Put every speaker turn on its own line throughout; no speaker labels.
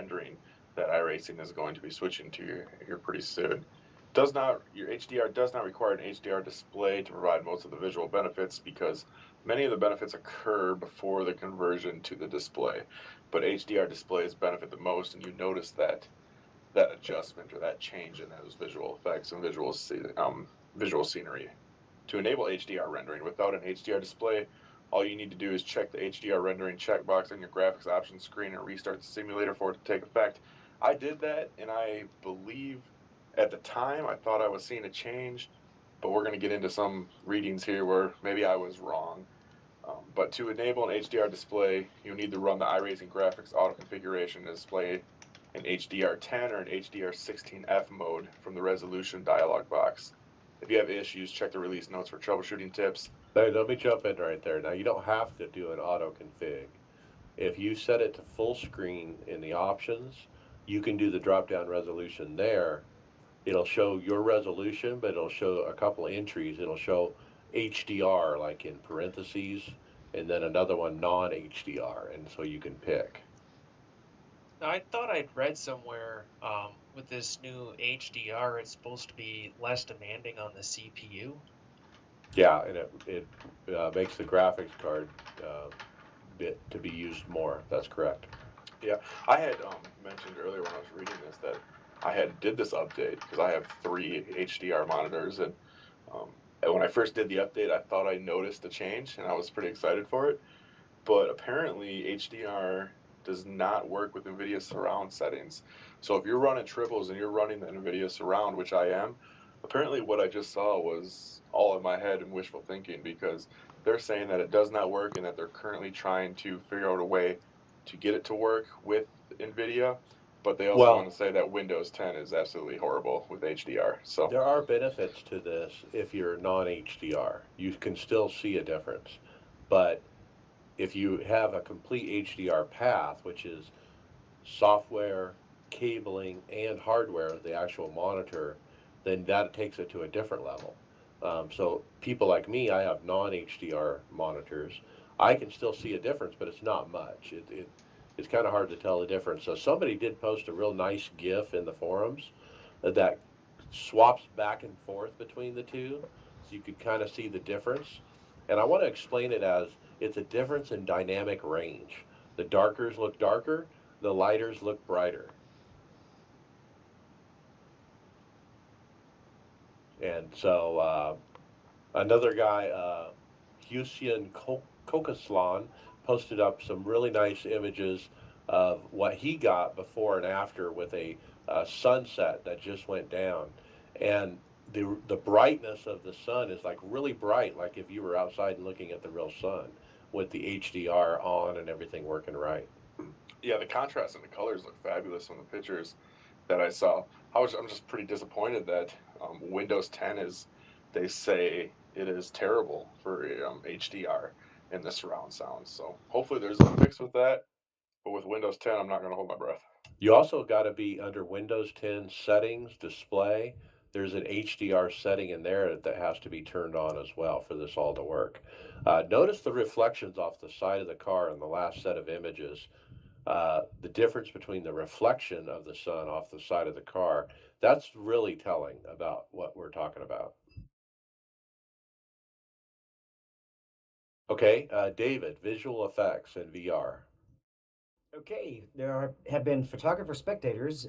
rendering that iRacing is going to be switching to here pretty soon. Your HDR does not require an HDR display to provide most of the visual benefits, because many of the benefits occur before the conversion to the display. But HDR displays benefit the most, and you notice that adjustment or that change in those visual effects and visual scenery. To enable HDR rendering without an HDR display, all you need to do is check the HDR rendering checkbox on your graphics options screen and restart the simulator for it to take effect. I did that, and I believe at the time I thought I was seeing a change, but we're going to get into some readings here where maybe I was wrong. But to enable an HDR display, you need to run the iRacing graphics auto configuration to display an HDR10 or an HDR16F mode from the resolution dialog box. If you have issues, check the release notes for troubleshooting tips.
Hey, let me jump in right there. Now, you don't have to do an auto config. If you set it to full screen in the options, you can do the drop down resolution there. It'll show your resolution, but it'll show a couple of entries. It'll show HDR, like in parentheses, and then another one non HDR, and so you can pick.
Now, I thought I'd read somewhere with this new HDR, it's supposed to be less demanding on the CPU.
Yeah, and it makes the graphics card bit to be used more. That's correct.
Yeah, I had mentioned earlier when I was reading this that I did this update because I have 3 HDR monitors, and when I first did the update, I thought I noticed a change, and I was pretty excited for it. But apparently, HDR does not work with NVIDIA surround settings. So if you're running triples and you're running the NVIDIA surround, which I am, apparently what I just saw was all in my head and wishful thinking, because they're saying that it does not work and that they're currently trying to figure out a way to get it to work with NVIDIA. But they also want to say that Windows 10 is absolutely horrible with HDR. So
there are benefits to this if you're non-HDR. You can still see a difference. But if you have a complete HDR path, which is software, cabling, and hardware, the actual monitor, then that takes it to a different level. So people like me, I have non-HDR monitors. I can still see a difference, but it's not much. It's kind of hard to tell the difference. So somebody did post a real nice GIF in the forums that swaps back and forth between the two, so you could kind of see the difference. And I want to explain it as it's a difference in dynamic range. The darkers look darker, the lighters look brighter. And so another guy, Hussein Kokaslan, posted up some really nice images of what he got before and after with a sunset that just went down. And the brightness of the sun is like really bright, like if you were outside and looking at the real sun with the HDR on and everything working right.
Yeah, the contrast and the colors look fabulous from the pictures that I saw. I'm just pretty disappointed that Windows 10 they say it is terrible for HDR in the surround sound. So hopefully there's a fix with that. But with Windows 10, I'm not going to hold my breath.
You also got to be under Windows 10 settings, display. There's an HDR setting in there that has to be turned on as well for this all to work. Notice the reflections off the side of the car in the last set of images. The difference between the reflection of the sun off the side of the car, that's really telling about what we're talking about. Okay, David, visual effects in VR.
Okay, have been photographer spectators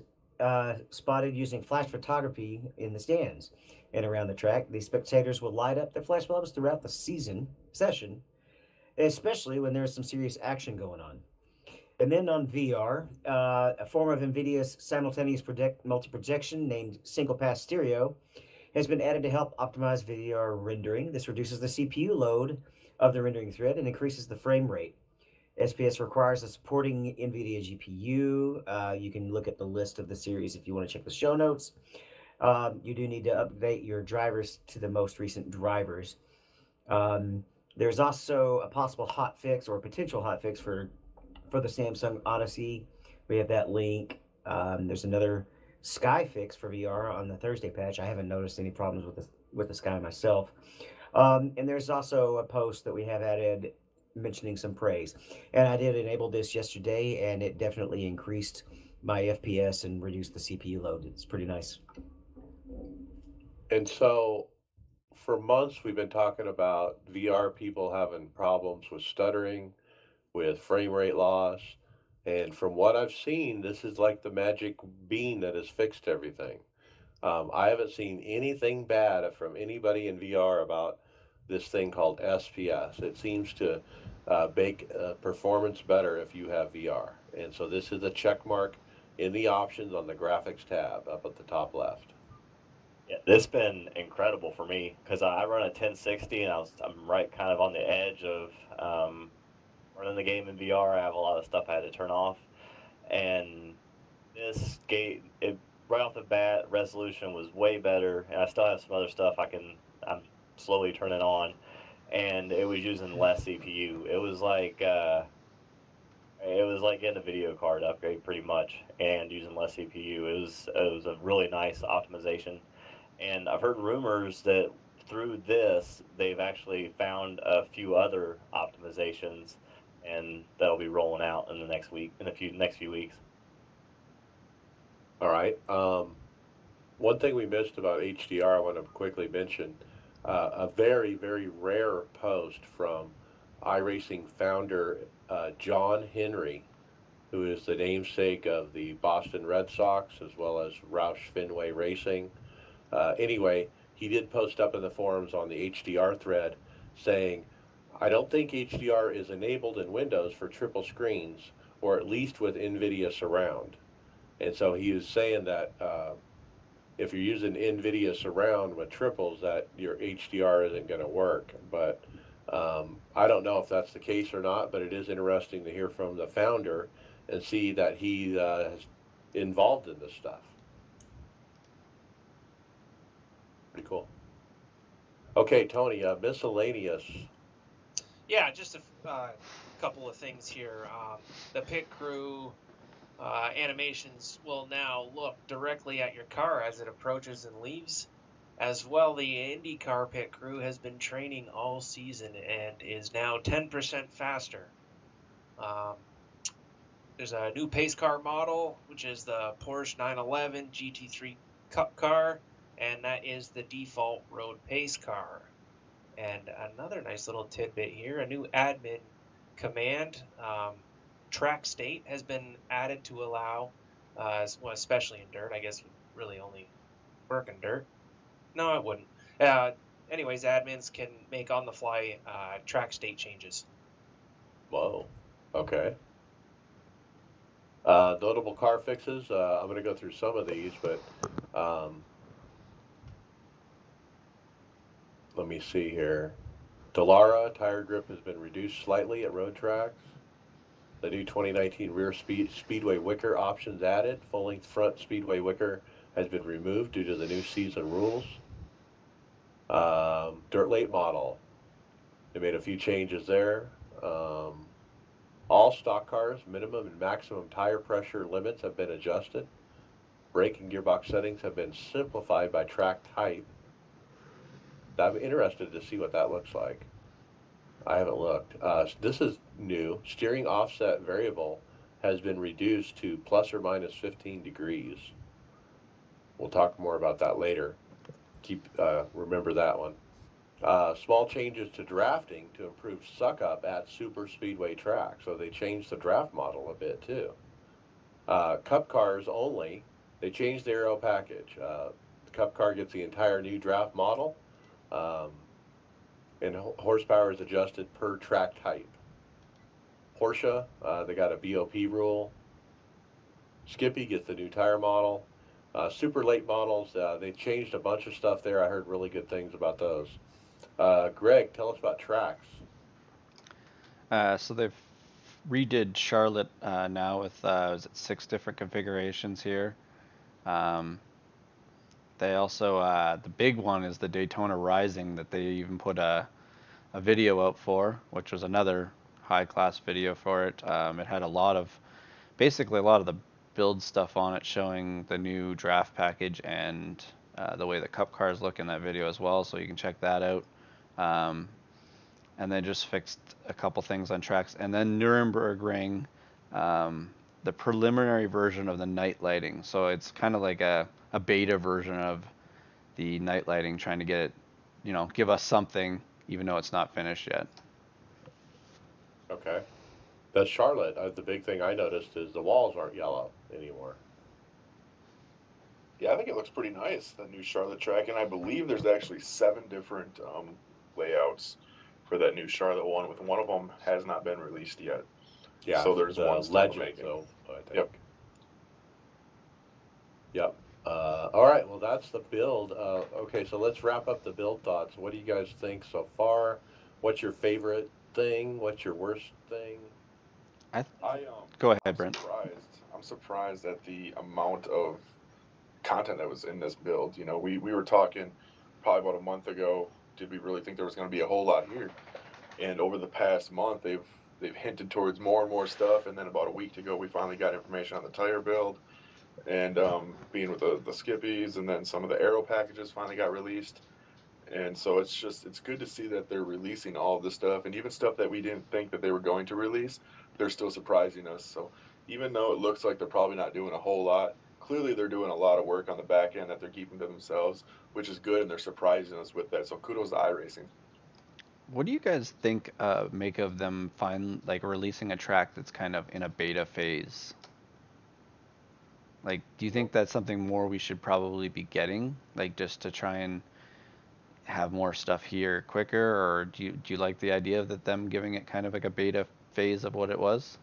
spotted using flash photography in the stands and around the track. These spectators will light up their flash bulbs throughout the session, especially when there's some serious action going on. And then on VR, a form of NVIDIA's simultaneous multi-projection named single pass stereo has been added to help optimize VR rendering. This reduces the CPU load of the rendering thread and increases the frame rate. SPS requires a supporting NVIDIA GPU. You can look at the list of the series if you want to check the show notes. You do need to update your drivers to the most recent drivers. There's also a possible hotfix or a potential hotfix for the Samsung Odyssey. We have that link. There's another Sky fix for VR on the Thursday patch. I haven't noticed any problems with the Sky myself. And there's also a post that we have added mentioning some praise. And I did enable this yesterday, and it definitely increased my FPS and reduce the CPU load. It's pretty nice.
And so for months we've been talking about VR people having problems with stuttering, with frame rate loss, and from what I've seen, this is like the magic bean that has fixed everything. I haven't seen anything bad from anybody in VR about this thing called SPS. It seems to make performance better if you have VR. And so this is a check mark in the options on the graphics tab up at the top left.
Yeah, this been incredible for me because I run a 1060 and I'm right kind of on the edge of running the game in VR. I have a lot of stuff I had to turn off, and this game, right off the bat, resolution was way better, and I still have some other stuff I'm slowly turning on, and it was using less CPU. It was like getting a video card upgrade pretty much, and using less CPU. It was a really nice optimization, and I've heard rumors that through this they've actually found a few other optimizations, and that'll be rolling out in the next week, in the next few weeks.
All right. One thing we missed about HDR, I want to quickly mention a very, very rare post from iRacing founder John Henry, who is the namesake of the Boston Red Sox as well as Roush Fenway Racing. Anyway, he did post up in the forums on the HDR thread saying, I don't think HDR is enabled in Windows for triple screens, or at least with NVIDIA Surround. And so he is saying that if you're using NVIDIA Surround with triples, that your HDR isn't going to work. But I don't know if that's the case or not, but it is interesting to hear from the founder and see that he is involved in this stuff. Pretty cool. Okay, Tony, miscellaneous.
Yeah, just a couple of things here. The pit crew animations will now look directly at your car as it approaches and leaves. As well, the IndyCar pit crew has been training all season and is now 10% faster. There's a new pace car model, which is the Porsche 911 GT3 Cup car, and that is the default road pace car. And another nice little tidbit here, a new admin command, track state, has been added to allow, well, especially in dirt, I guess would really only work in dirt. No, it wouldn't. Anyways, admins can make on-the-fly track state changes.
Whoa. Okay. Notable car fixes. I'm going to go through some of these, but let me see here. Dallara tire grip has been reduced slightly at road tracks. The new 2019 rear speedway wicker options added. Full-length front speedway wicker has been removed due to the new season rules. Dirt late model. They made a few changes there. All stock cars, minimum and maximum tire pressure limits have been adjusted. Brake and gearbox settings have been simplified by track type. I'm interested to see what that looks like. I haven't looked. This is new. Steering offset variable has been reduced to plus or minus 15 degrees. We'll talk more about that later. Remember that one. Small changes to drafting to improve suck up at super speedway track. So they changed the draft model a bit too. Cup cars only. They changed the aero package. The Cup car gets the entire new draft model. And horsepower is adjusted per track type. Porsche, they got a BOP rule. Skippy gets the new tire model. Super late models, they changed a bunch of stuff there. I heard really good things about those. Greg, tell us about tracks.
So they've redid Charlotte now with is it 6 different configurations here. They also the big one is the Daytona Rising that they even put a video out for, which was another high class video for it. It had basically a lot of the build stuff on it, showing the new draft package and the way the Cup cars look in that video as well, so you can check that out. And then just fixed a couple things on tracks. And then Nuremberg Ring, the preliminary version of the night lighting. So it's kind of like a beta version of the night lighting, trying to get it, give us something, even though it's not finished yet.
Okay. That's Charlotte. The big thing I noticed is the walls aren't yellow anymore.
Yeah, I think it looks pretty nice, the new Charlotte track, and I believe there's actually 7 different layouts for that new Charlotte one. With one of them has not been released yet.
Yeah,
So there's
the
one still in the
Legend,
making.
though, I think.
Yep.
Yep. All right, well, that's the build. Okay, so let's wrap up the build thoughts. What do you guys think so far? What's your favorite thing? What's your worst thing?
Go ahead,
I'm
Brent.
I'm surprised at the amount of content that was in this build. We were talking probably about a month ago. Did we really think there was going to be a whole lot here? And over the past month, they've hinted towards more and more stuff. And then about a week ago, we finally got information on the tire build, and being with the skippies, and then some of the aero packages finally got released. And so it's good to see that they're releasing all of this stuff, and even stuff that we didn't think that they were going to release, they're still surprising us. So even though it looks like they're probably not doing a whole lot, clearly they're doing a lot of work on the back end that they're keeping to themselves, which is good, and they're surprising us with that. So kudos to iRacing.
What do you guys think, make of them releasing a track that's kind of in a beta phase? Like, do you think that's something more we should probably be getting, like just to try and have more stuff here quicker, or do you like the idea of them giving it kind of like a beta phase of what it was?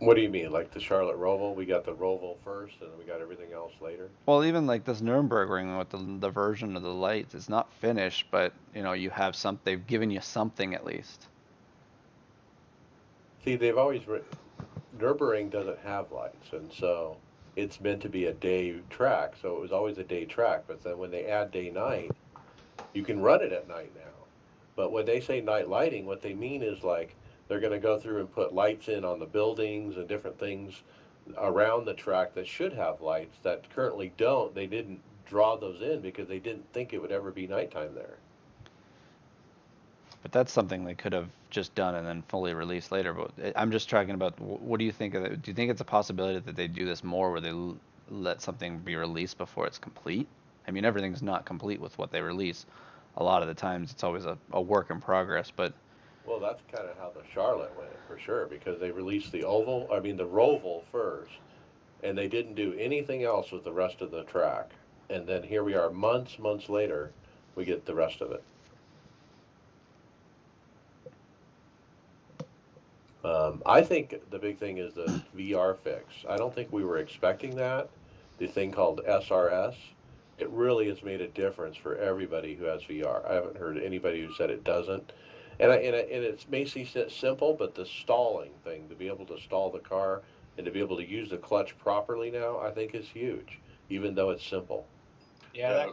What do you mean, like the Charlotte Roval? We got the Roval first, and then we got everything else later?
Well, even like this Nürburgring with the version of the lights, it's not finished, but you have they've given you something at least.
See, they've always Nürburgring doesn't have lights, and so it's meant to be a day track. So it was always a day track. But then when they add day night, you can run it at night now. But when they say night lighting, what they mean is like they're going to go through and put lights in on the buildings and different things around the track that should have lights that currently don't. They didn't draw those in because they didn't think it would ever be nighttime there.
But that's something they could have just done and then fully released later. But I'm just talking about, what do you think of it? Do you think it's a possibility that they do this more, where they let something be released before it's complete? I mean, everything's not complete with what they release. A lot of the times it's always a work in progress, but
Well, that's kind of how the Charlotte went for sure, because they released the Roval first, and they didn't do anything else with the rest of the track. And then here we are, months later, we get the rest of it. I think the big thing is the VR fix. I don't think we were expecting that. The thing called SRS, it really has made a difference for everybody who has VR. I haven't heard anybody who said it doesn't. And it may seem simple, but the stalling thing, to be able to stall the car and to be able to use the clutch properly now, I think is huge, even though it's simple.
Yeah,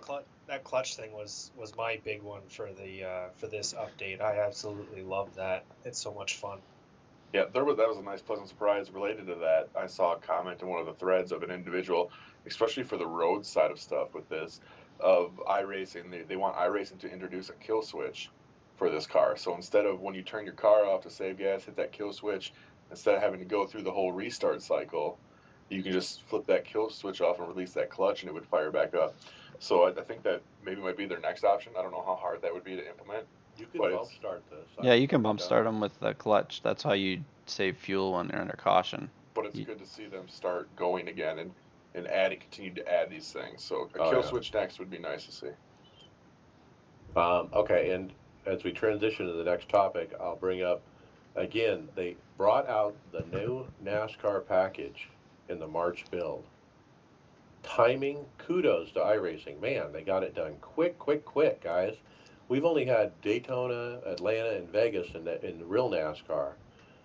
that clutch thing was my big one for this update. I absolutely love that. It's so much fun.
Yeah, that was a nice, pleasant surprise related to that. I saw a comment in one of the threads of an individual, especially for the road side of stuff with this, of iRacing. They want iRacing to introduce a kill switch for this car. So instead of, when you turn your car off to save gas, hit that kill switch, instead of having to go through the whole restart cycle, you can just flip that kill switch off and release that clutch, and it would fire back up. So I think that maybe might be their next option. I don't know how hard that would be to implement.
You can bump start this.
yeah, you can bump start them with the clutch. That's how you save fuel when they're under caution.
But it's good to see them start going again and continue to add these things. So a kill switch next would be nice to see.
Okay, and as we transition to the next topic, I'll bring up, again, they brought out the new NASCAR package in the March build. Timing, kudos to iRacing. Man, they got it done quick, guys. We've only had Daytona, Atlanta, and Vegas in real NASCAR.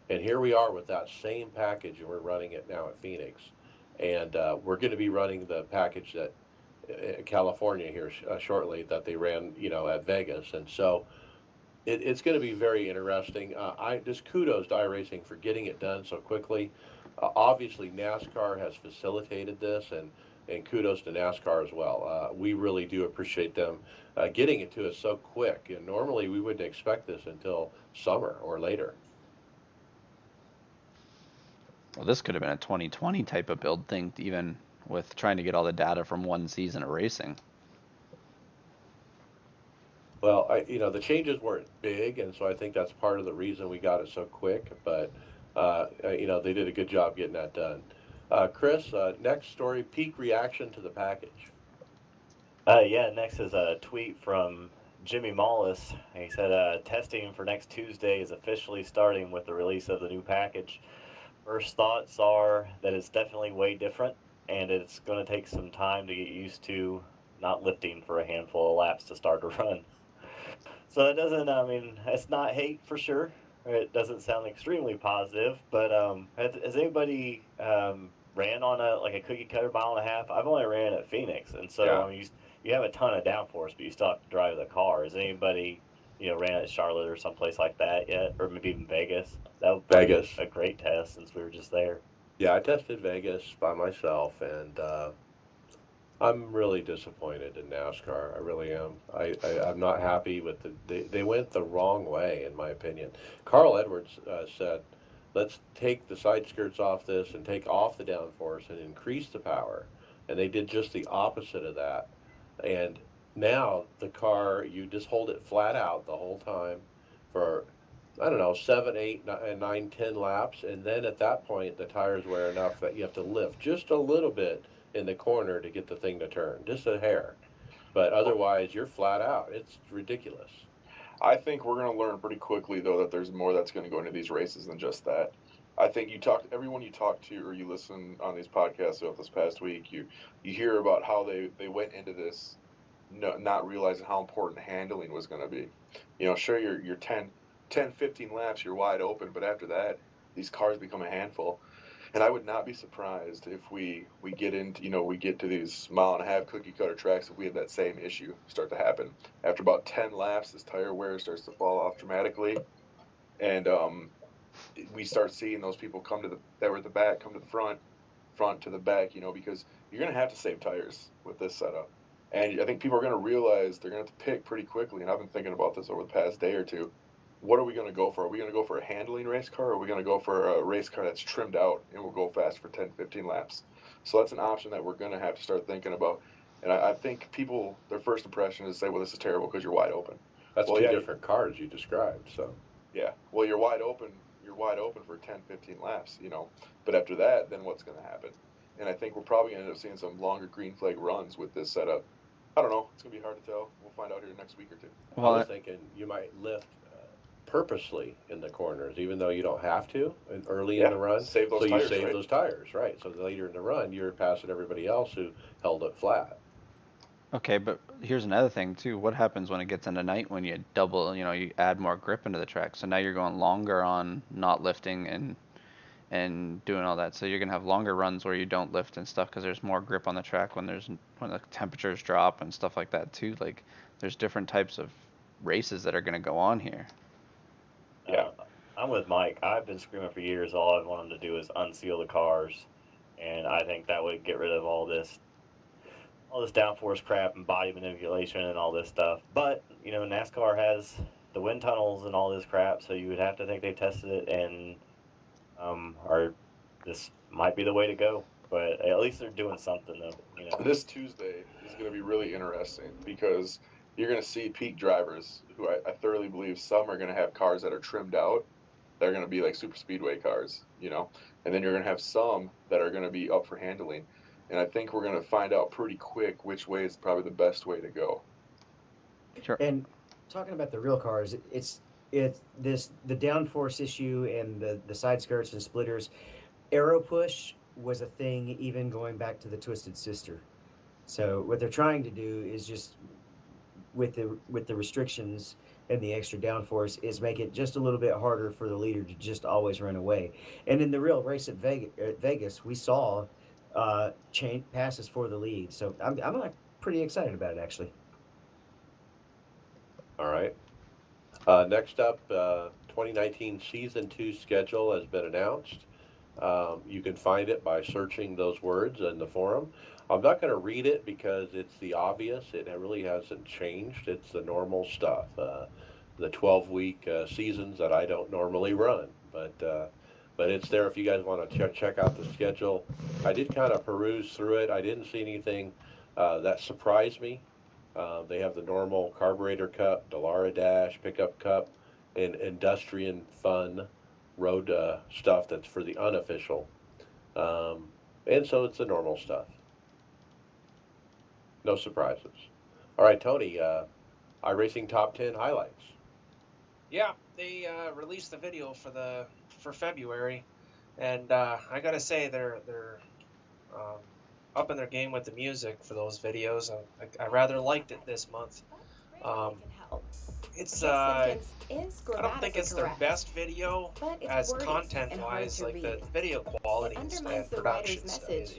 And here we are with that same package, and we're running it now at Phoenix. And we're going to be running the package that California here shortly that they ran, at Vegas. And so it's going to be very interesting. Just kudos to iRacing for getting it done so quickly. Obviously, NASCAR has facilitated this, and kudos to NASCAR as well. We really do appreciate them getting it to us so quick. And normally we wouldn't expect this until summer or later.
Well, this could have been a 2020 type of build thing, even with trying to get all the data from one season of racing.
Well, the changes weren't big, and so I think that's part of the reason we got it so quick. But they did a good job getting that done. Chris, next story: peak reaction to the package.
Yeah, next is a tweet from Jimmy Mollis. He said, testing for next Tuesday is officially starting with the release of the new package. First thoughts are that it's definitely way different, and it's going to take some time to get used to not lifting for a handful of laps to start a run. So it doesn't, I mean, it's not hate for sure. It doesn't sound extremely positive, but has anybody ran on a cookie cutter mile and a half? I've only ran at Phoenix, and so
Yeah.
I mean, you have a ton of downforce, but you still have to drive the car. Has anybody ran at Charlotte or someplace like that yet, or maybe even Vegas? That would probably
Vegas.
be a great test since we were just there.
Yeah, I tested Vegas by myself, and I'm really disappointed in NASCAR. I really am. I'm not happy with they went the wrong way, in my opinion. Carl Edwards said, let's take the side skirts off this and take off the downforce and increase the power. And they did just the opposite of that. And now the car, you just hold it flat out the whole time for, I don't know, 7, 8, 9, 10 laps. And then at that point, the tires wear enough that you have to lift just a little bit in the corner to get the thing to turn, just a hair. But otherwise, you're flat out. It's ridiculous.
I think we're going to learn pretty quickly, though, that there's more that's going to go into these races than just that. I think everyone you talk to or you listen on these podcasts throughout this past week, you hear about how they went into this not realizing how important handling was going to be. Sure, your 10, 15 laps, you're wide open, but after that, these cars become a handful. And I would not be surprised if we get into we get to these mile and a half cookie cutter tracks if we have that same issue start to happen. After about 10 laps, this tire wear starts to fall off dramatically, and we start seeing those people that were at the back come to the front to the back. Because you're going to have to save tires with this setup, and I think people are going to realize they're going to have to pick pretty quickly. And I've been thinking about this over the past day or two. What are we going to go for? Are we going to go for a handling race car, or are we going to go for a race car that's trimmed out and will go fast for 10, 15 laps? So that's an option that we're going to have to start thinking about. And I think people, their first impression is to say, well, this is terrible because you're wide open.
That's
Well,
two
yeah,
different cars you described. So
yeah. Well, you're wide open. You're wide open for 10, 15 laps, But after that, then what's going to happen? And I think we're probably going to end up seeing some longer green flag runs with this setup. I don't know. It's going to be hard to tell. We'll find out here next week or two.
I
Well,
was thinking you might lift purposely in the corners, even though you don't have to early in the run.
Save those
so
tires,
you save
right?
those tires, right? So later in the run, you're passing everybody else who held it flat.
okay, but here's another thing too. What happens when it gets into night when you you add more grip into the track? So now you're going longer on not lifting and doing all that. So you're gonna have longer runs where you don't lift and stuff because there's more grip on the track when the temperatures drop and stuff like that too. Like there's different types of races that are gonna go on here.
Yeah.
I'm with Mike. I've been screaming for years. All I want them to do is unseal the cars, and I think that would get rid of all this downforce crap and body manipulation and all this stuff. But NASCAR has the wind tunnels and all this crap, so you would have to think they've tested it and this might be the way to go. But at least they're doing something, though.
This Tuesday is going to be really interesting because you're going to see peak drivers who I thoroughly believe some are going to have cars that are trimmed out. They're going to be like super speedway cars, and then you're going to have some that are going to be up for handling. And I think we're going to find out pretty quick which way is probably the best way to go.
Sure.
And talking about the real cars, the downforce issue and the side skirts and splitters. Aero push was a thing even going back to the Twisted Sister. So what they're trying to do is just with the restrictions and the extra downforce is make it just a little bit harder for the leader to just always run away. And in the real race at Vegas, we saw chain passes for the lead. So I'm like pretty excited about it actually.
All right. Next up, 2019 Season 2 schedule has been announced. You can find it by searching those words in the forum. I'm not going to read it because it's the obvious. It really hasn't changed. It's the normal stuff, the 12-week seasons that I don't normally run. But but it's there if you guys want to check out the schedule. I did kind of peruse through it. I didn't see anything that surprised me. They have the normal Carburetor Cup, Delara Dash, Pickup Cup, and Industrian Fun road stuff that's for the unofficial. And so it's the normal stuff. No surprises. All right, Tony, iRacing Top 10 highlights.
Yeah, they released the video for February, and I gotta say they're um, up in their game with the music for those videos. I rather liked it this month. Um, it's I don't think it's their best video as content-wise, like the video quality and production stuff is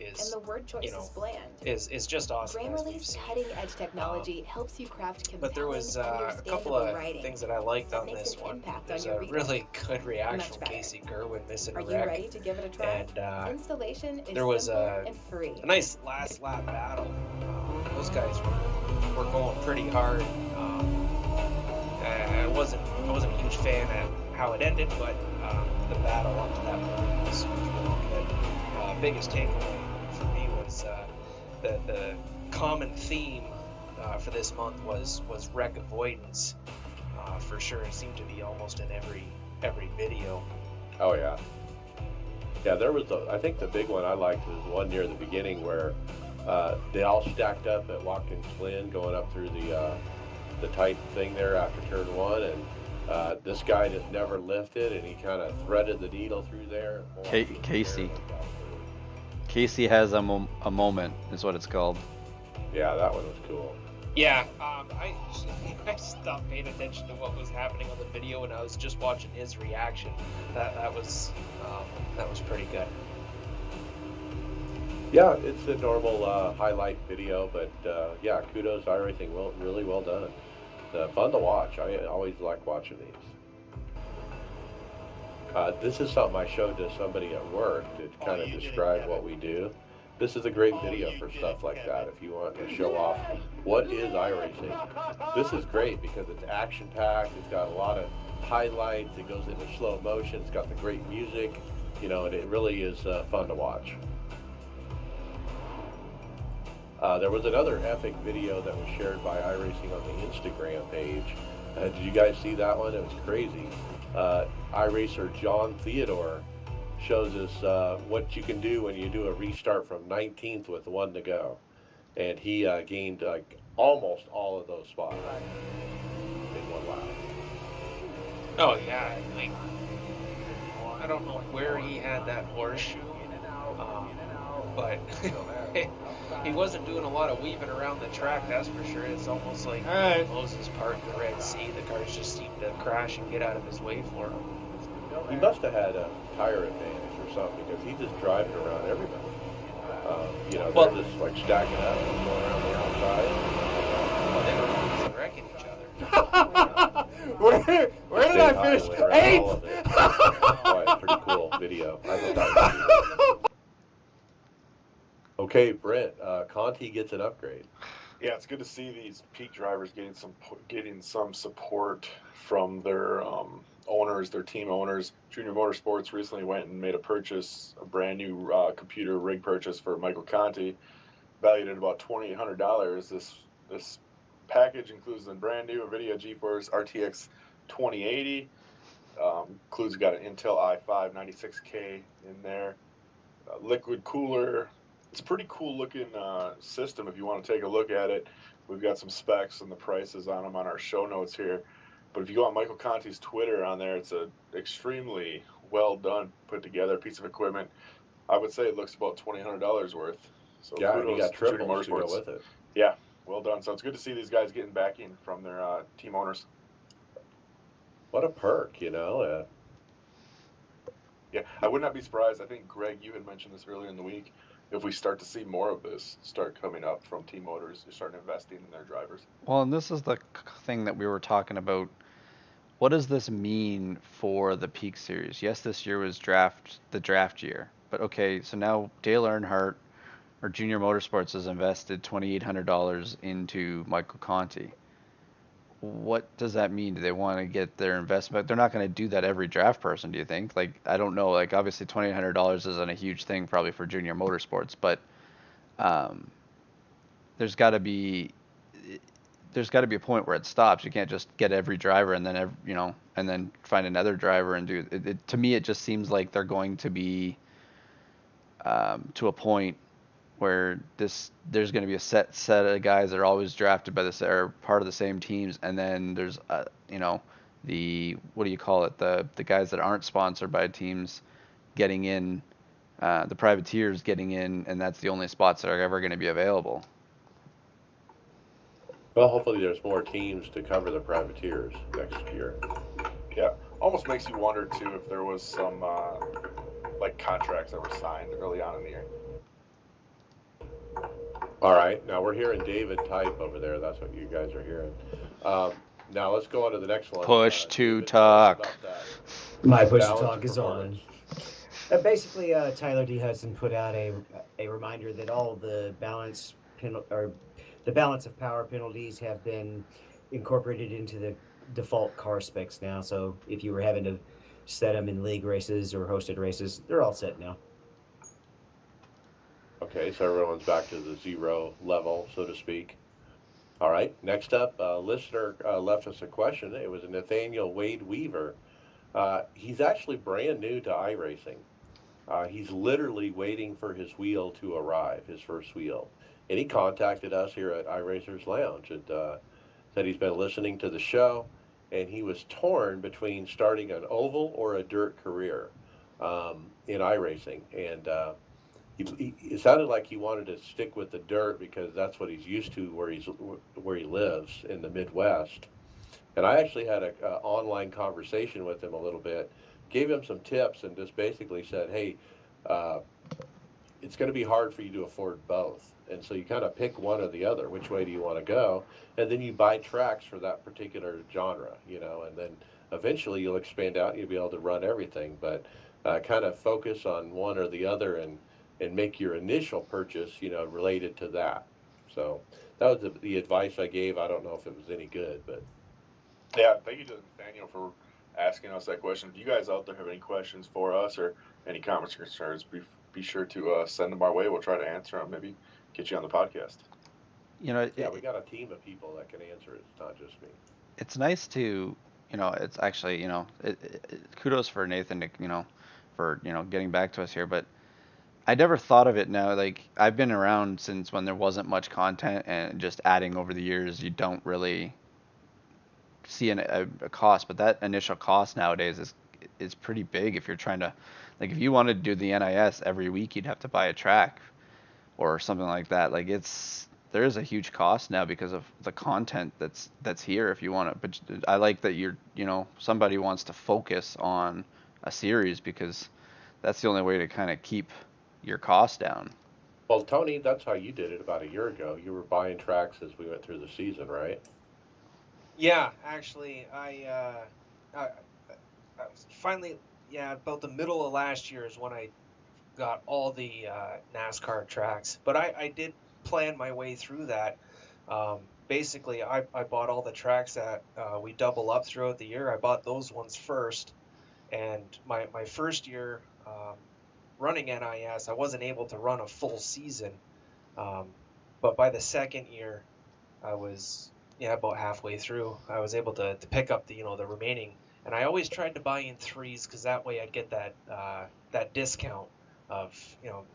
is just awesome.
Grammarly's cutting-edge technology helps you craft
but there was a couple of things that I liked on this one. There's a really good reaction from Casey Gerwin missing a
Are you
wreck,
ready to give it a try?
and
Installation is
there was
simple
a
and free.
nice last lap battle. Those guys were going pretty hard. I wasn't a huge fan at how it ended, but the battle up to that point was really good. Biggest takeaway for me was the common theme for this month was wreck avoidance. For sure, it seemed to be almost in every video.
Oh yeah, yeah. There was I think the big one I liked was one near the beginning where they all stacked up at Watkins Glen going up through the tight thing there after turn one, and this guy just never lifted, and he kind of threaded the needle through there.
Casey has a moment, is what it's called.
Yeah, that one was cool.
Yeah, I stopped paying attention to what was happening on the video, and I was just watching his reaction. That was pretty good.
Yeah, it's a normal highlight video, but yeah, kudos to iRacing. Really well done. Fun to watch. I always like watching these. This is something I showed to somebody at work to kind of describe what we do. This is a great video for stuff like that. If you want to show off what is iRacing, this is great because it's action-packed. It's got a lot of highlights. It goes into slow motion. It's got the great music, and it really is fun to watch. There was another epic video that was shared by iRacing on the Instagram page. Did you guys see that one? It was crazy. iRacer John Theodore shows us what you can do when you do a restart from 19th with one to go. And he gained almost all of those spots in one lap.
Oh yeah, I don't know where he had that horseshoe, but he wasn't doing a lot of weaving around the track, that's for sure. It's almost like Moses part of the Red Sea. The cars just seem to crash and get out of his way for him.
He must have had a tire advantage or something because he's just driving around everybody. They're just like stacking up and going around the outside.
Well, they were always wrecking each other.
Where did I finish? 8th!
Oh, it's pretty cool video. I thought that was okay, Brent, Conti gets an upgrade.
Yeah, it's good to see these peak drivers getting some support from their owners, their team owners. Junior Motorsports recently went and made a brand new computer rig purchase for Michael Conti, valued at about $2,800. This package includes the brand new NVIDIA GeForce RTX 2080. Includes got an Intel i5 96K in there, liquid cooler. It's a pretty cool looking system if you want to take a look at it. We've got some specs and the prices on them on our show notes here. But if you go on Michael Conti's Twitter on there, it's a extremely well done, put together piece of equipment. I would say it looks about $2,800 worth. So
yeah, and you got
Junior
triples to go with it.
Yeah, well done. So it's good to see these guys getting backing from their team owners.
What a perk,
Yeah, I would not be surprised. I think, Greg, you had mentioned this earlier in the week. If we start to see more of this start coming up from team owners who start investing in their drivers.
Well, and this is the thing that we were talking about. What does this mean for the Peak Series? Yes, this year was the draft year. But okay, so now Dale Earnhardt or Junior Motorsports has invested $2,800 into Michael Conti. what does that mean? Do they want to get their investment? They're not going to do that every draft person, do you think? Like, I don't know. Like, obviously, $2,800 isn't a huge thing probably for junior motorsports, but um, there's got to be there's got to be a point where it stops. You can't just get every driver and then and then find another driver and do it. To me, it just seems like they're going to be to a point where there's going to be a set of guys that are always drafted by or part of the same teams, and then there's the what do you call it, the guys that aren't sponsored by teams getting in, the privateers getting in, and that's the only spots that are ever going to be available.
Well, hopefully there's more teams to cover the privateers next year.
Yeah, almost makes you wonder too if there was some like contracts that were signed early on in the year.
All right, now we're hearing David type over there. That's what you guys are hearing. Now let's go on to the next one.
Push to
David, tell us
talk.
about that.
My push to
Balance
talk
of
is on.
performance.
Basically, Tyler D. Hudson put out a reminder that all the balance of power penalties have been incorporated into the default car specs now. So if you were having to set them in league races or hosted races, they're all set now.
Okay, so everyone's back to the zero level, so to speak. All right, next up, a listener left us a question. It was Nathaniel Wade Weaver. He's actually brand new to iRacing. He's literally waiting for his wheel to arrive, his first wheel. And he contacted us here at iRacers Lounge and said he's been listening to the show, and he was torn between starting an oval or a dirt career in iRacing. And it sounded like he wanted to stick with the dirt because that's what he's used to where he lives in the Midwest. And I actually had an online conversation with him a little bit, gave him some tips, and just basically said, hey, it's going to be hard for you to afford both. And so you kind of pick one or the other. Which way do you want to go? And then you buy tracks for that particular genre, and then eventually you'll expand out and you'll be able to run everything. But kind of focus on one or the other and make your initial purchase, related to that. So that was the advice I gave. I don't know if it was any good, but.
Yeah, thank you to Nathaniel for asking us that question. If you guys out there have any questions for us or any comments or concerns, be sure to send them our way. We'll try to answer them. Maybe get you on the podcast.
Yeah, we got a team of people that can answer it. It's not just me.
It's nice to, it's actually, kudos for Nathan to, for, getting back to us here, but I never thought of it now. Like, I've been around since when there wasn't much content, and just adding over the years, you don't really see a cost, but that initial cost nowadays is pretty big. If you're trying to, like, if you wanted to do the NIS every week, you'd have to buy a track or something like that. Like, there is a huge cost now because of the content that's here if you want it. But I like that somebody wants to focus on a series, because that's the only way to kind of keep your costs down.
Well, Tony, that's how you did it about a year ago. You were buying tracks as we went through the season, right?
Yeah, actually, I finally, about the middle of last year is when I got all the NASCAR tracks. But I did plan my way through that. Basically, I bought all the tracks that we double up throughout the year. I bought those ones first. And my first year running NIS, I wasn't able to run a full season. But by the second year, I was about halfway through. I was able to pick up the remaining, and I always tried to buy in threes because that way I'd get that discount of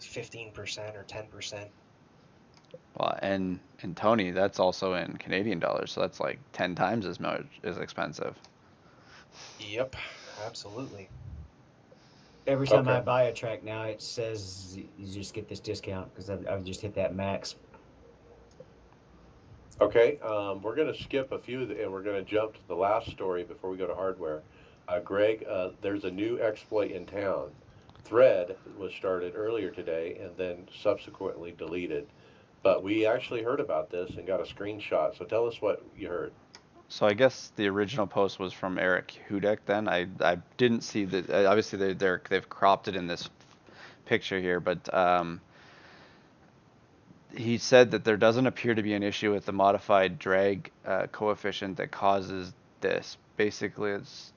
15% or 10%.
Well, and Tony, that's also in Canadian dollars, so that's like 10 times as much as expensive.
Yep, absolutely.
Every time I
Okay.
buy a track now, it says you just get this discount because I've just hit that max.
Okay, we're going to skip a few, and we're going to jump to the last story before we go to hardware. Greg, there's a new exploit in town. Thread was started earlier today and then subsequently deleted. But we actually heard about this and got a screenshot. So tell us what you heard.
So I guess the original post was from Eric Hudek. Then I didn't see that. Obviously they've cropped it in this picture here, but he said that there doesn't appear to be an issue with the modified drag coefficient that causes this. Basically, it's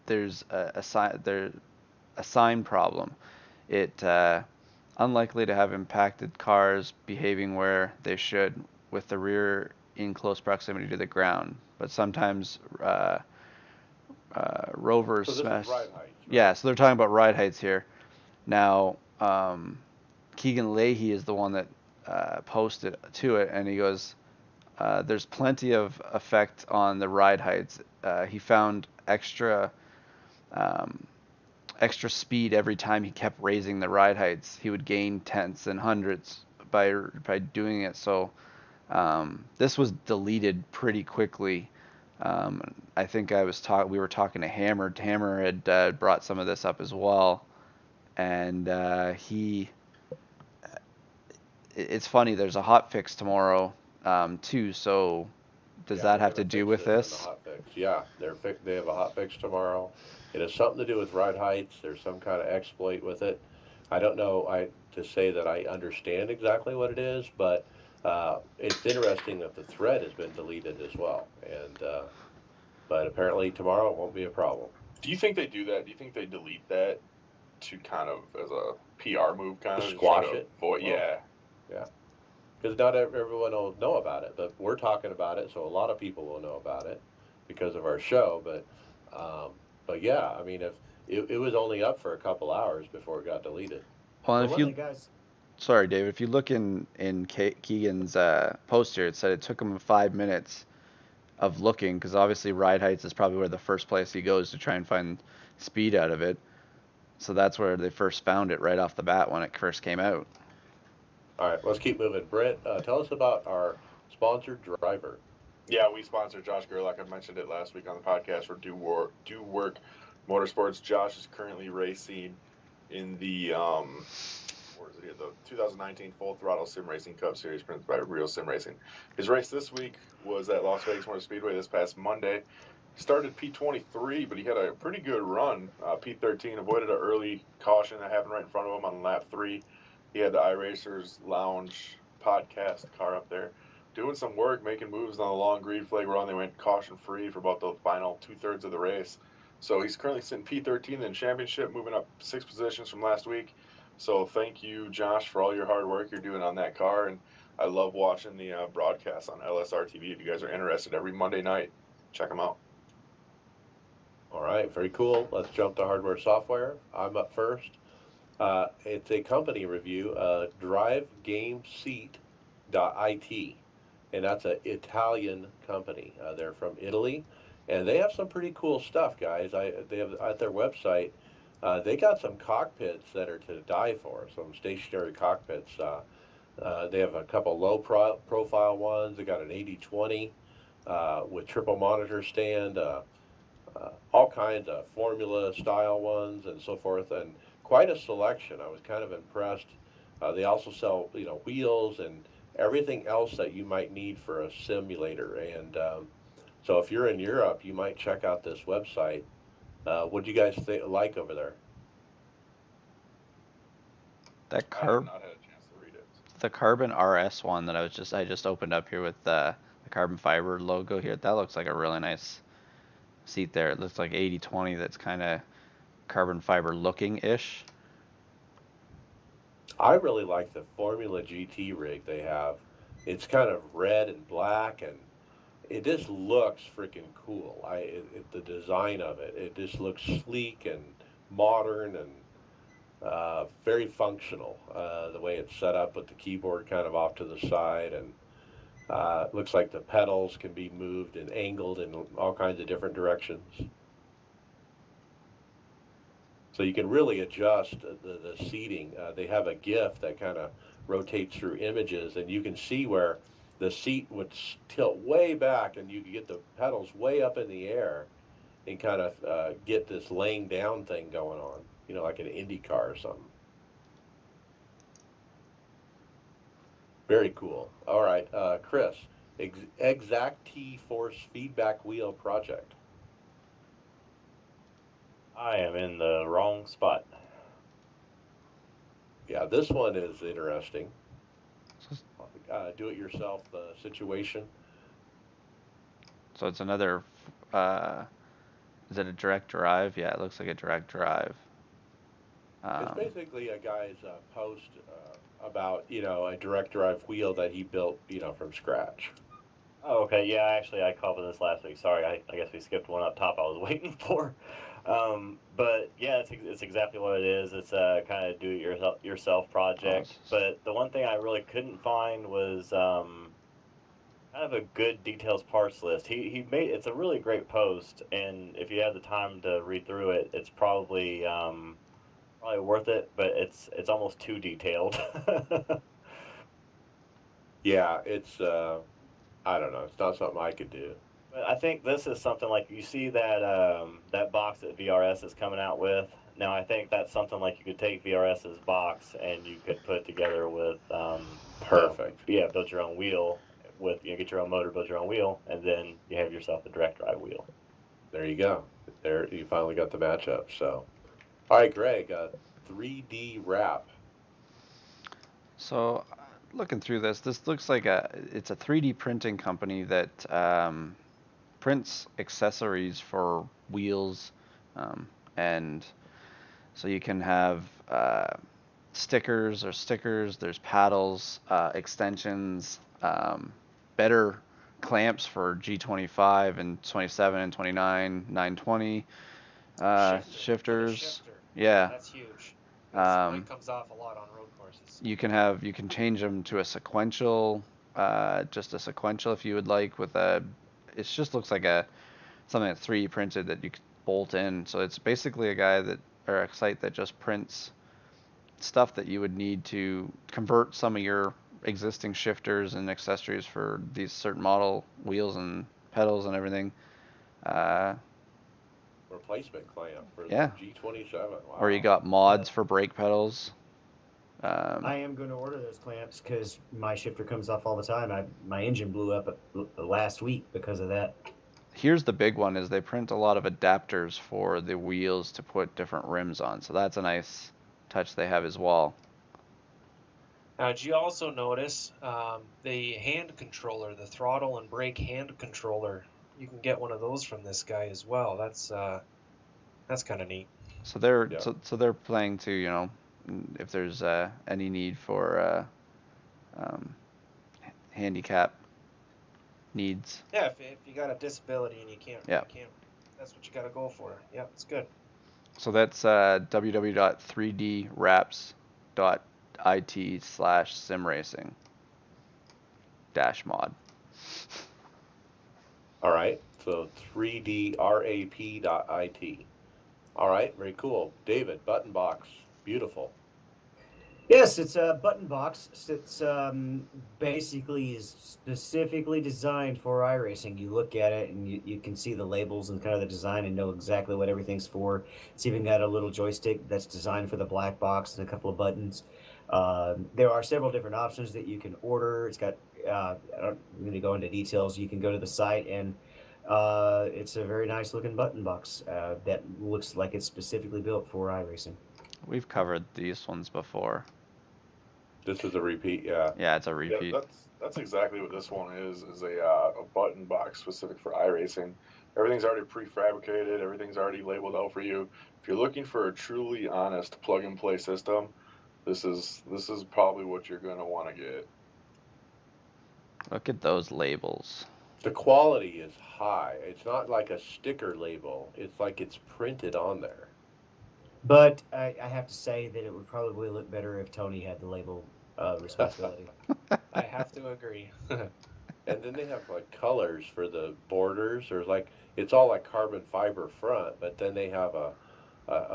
there's a sign problem. It unlikely to have impacted cars behaving where they should with the rear in close proximity to the ground, but sometimes rovers
So this
smash.
is ride height. Right?
Yeah, so they're talking about ride heights here. Now, Keegan Leahy is the one that posted to it, and he goes, "There's plenty of effect on the ride heights. He found um, extra speed every time he kept raising the ride heights. He would gain tenths and hundreds by doing it. So this was deleted pretty quickly. I think we were talking to Hammer. Hammer had brought some of this up as well, and it's funny. There's a hot fix tomorrow too. So does that have to do with this?
Hot fix. Yeah, they have a hot fix tomorrow. It has something to do with ride heights. There's some kind of exploit with it. I don't know to say that I understand exactly what it is, but it's interesting that the thread has been deleted as well. And but apparently tomorrow it won't be a problem.
Do you think they do that? Do you think they delete that to kind of as a PR move, kind of
Squash
try to
it?
avoid?
Well,
yeah.
Yeah. Because not everyone will know about it, but we're talking about it, so a lot of people will know about it because of our show. But yeah, I mean, if it was only up for a couple hours before it got deleted.
Well,
Well,
if you
guys,
sorry, Dave, if you look in Keegan's post here, it said it took him 5 minutes of looking, because obviously ride heights is probably where the first place he goes to try and find speed out of it. So that's where they first found it right off the bat when it first came out.
All right, let's keep moving. Brent, tell us about our sponsored driver.
Yeah, we sponsor Josh Gerlach. I mentioned it last week on the podcast for Do Work Motorsports. Josh is currently racing in the the 2019 Full Throttle Sim Racing Cup Series presented by Real Sim Racing. His race this week was at Las Vegas Motor Speedway this past Monday. He started P23, but he had a pretty good run. P13 avoided an early caution that happened right in front of him on lap 3. He had the iRacers Lounge podcast car up there doing some work, making moves on the long green flag run. They went caution-free for about the final two-thirds of the race. So he's currently sitting P13 in the championship, moving up 6 positions from last week. So thank you, Josh, for all your hard work you're doing on that car. And I love watching the broadcast on LSR TV. If you guys are interested, every Monday night, check them out.
All right, very cool. Let's jump to hardware software. I'm up first. It's a company review, DriveGameSeat.it, and that's an Italian company. They're from Italy, and they have some pretty cool stuff, guys. They have at their website. They got some cockpits that are to die for. Some stationary cockpits. They have a couple low profile ones. They got an 80/20 with triple monitor stand. All kinds of formula style ones and so forth, and quite a selection. I was kind of impressed. They also sell wheels and everything else that you might need for a simulator. And so if you're in Europe, you might check out this website. What do you guys like over there?
That
I have not had a chance to read it.
The Carbon RS one that I just opened up here with the carbon fiber logo here. That looks like a really nice seat there. It looks like 80/20. That's kind of carbon fiber looking ish.
I really like the Formula GT rig they have. It's kind of red and black, and it just looks freaking cool. The design of it just looks sleek and modern and very functional. The way it's set up with the keyboard kind of off to the side, and it looks like the pedals can be moved and angled in all kinds of different directions. So you can really adjust the seating. They have a GIF that kind of rotates through images, and you can see where the seat would tilt way back, and you could get the pedals way up in the air and kind of get this laying down thing going on, like an Indy car or something. Very cool. All right, Chris, Exact T-Force feedback wheel project.
I am in the wrong spot.
Yeah, this one is interesting. Do-it-yourself situation.
So it's another. Uh, is it a direct drive? Yeah, it looks like a direct drive.
It's basically a guy's post about a direct drive wheel that he built from scratch.
Oh, okay. Yeah, actually, I covered this last week. Sorry, I guess we skipped one up top I was waiting for. But yeah, it's exactly what it is. It's a kind of do-it-yourself project. But the one thing I really couldn't find was kind of a good details parts list. He made it's a really great post, and if you have the time to read through it, it's probably worth it. But it's almost too detailed.
Yeah, it's I don't know. It's not something I could do.
But I think this is something like you see that that box that VRS is coming out with. Now I think that's something like you could take VRS's box and you could put together with
Perfect.
build your own wheel with get your own motor, build your own wheel, and then you have yourself a direct drive wheel.
There you go. There you finally got the matchup. So, all right, Greg, 3D wrap.
So, looking through this looks like it's a 3D printing company that prints accessories for wheels, and so you can have stickers. There's paddles, extensions, better clamps for G25 and 27 and 29, 920, shifters.
Shifter.
Yeah.
That's huge. Mine
Um,
comes off a lot on road courses.
you can change them to a sequential, just a sequential if you would like. It just looks like something that's 3D printed that you could bolt in. So it's basically a site that just prints stuff that you would need to convert some of your existing shifters and accessories for these certain model wheels and pedals and everything.
Replacement clamp for
Yeah.
the G27. Wow.
Or you got mods for brake pedals.
I am going to order those clamps because my shifter comes off all the time. My engine blew up last week because of that.
Here's the big one: is they print a lot of adapters for the wheels to put different rims on. So that's a nice touch they have as well.
Now, did you also notice the hand controller, the throttle and brake hand controller? You can get one of those from this guy as well. That's kind of neat.
So they're planning to, if there's any need for handicap needs.
Yeah, if you got a disability and you can't, that's what you got to go for. Yeah, it's good.
So that's www.3dwraps.it/simracing -mod.
All right, so 3drap.it. All right, very cool. David, button box, beautiful.
Yes, it's a button box. It's basically is specifically designed for iRacing. You look at it and you can see the labels and kind of the design and know exactly what everything's for. It's even got a little joystick that's designed for the black box and a couple of buttons. There are several different options that you can order. It's got, I don't really go into details. You can go to the site and it's a very nice looking button box that looks like it's specifically built for iRacing.
We've covered these ones before.
This is a repeat, yeah.
Yeah, it's a repeat.
Yeah, that's exactly what this one is a button box specific for iRacing. Everything's already prefabricated. Everything's already labeled out for you. If you're looking for a truly honest plug-and-play system, this is probably what you're going to want to get.
Look at those labels.
The quality is high. It's not like a sticker label. It's like it's printed on there.
But I have to say that it would probably look better if Tony had the label responsibility.
I have to agree.
And then they have like colors for the borders. There's like it's all like carbon fiber front, but then they have a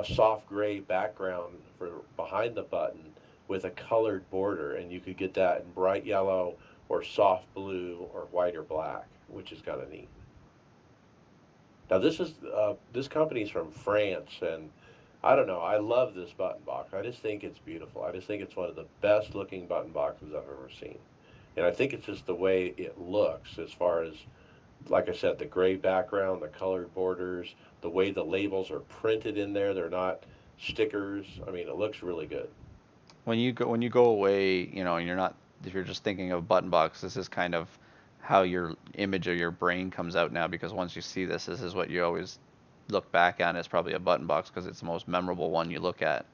soft gray background for behind the button with a colored border, and you could get that in bright yellow or soft blue or white or black, which is kind of neat. Now this company's from France, and I don't know. I love this button box. I just think it's beautiful. I just think it's one of the best looking button boxes I've ever seen. And I think it's just the way it looks as far as, like I said, the gray background, the colored borders, the way the labels are printed in there. They're not stickers. I mean, it looks really good.
when you go away, you know, and you're not, if you're just thinking of button box, this is kind of how your image of your brain comes out now, because once you see this is what you always look back on as probably a button box, because it's the most memorable one you look at.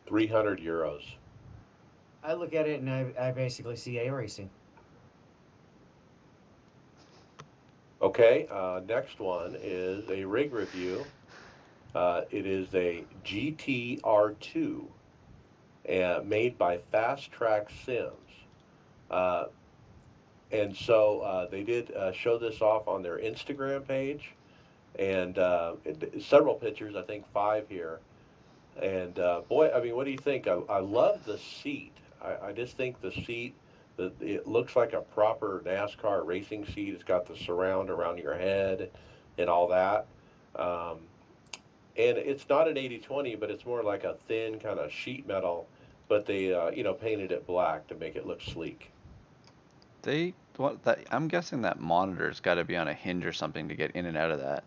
300 euros.
I look at it and I basically see iRacing.
Okay, next one is a rig review. It is a GTR2 made by Fast Track Sims. And so they did show this off on their Instagram page, and several pictures, I think 5 here. And boy, I mean, what do you think? I love the seat. I just think the seat, it looks like a proper NASCAR racing seat. It's got the surround around your head and all that. Um, and it's not an 80/20, but it's more like a thin kind of sheet metal, but they, painted it black to make it look sleek.
I'm guessing that monitor's got to be on a hinge or something to get in and out of that.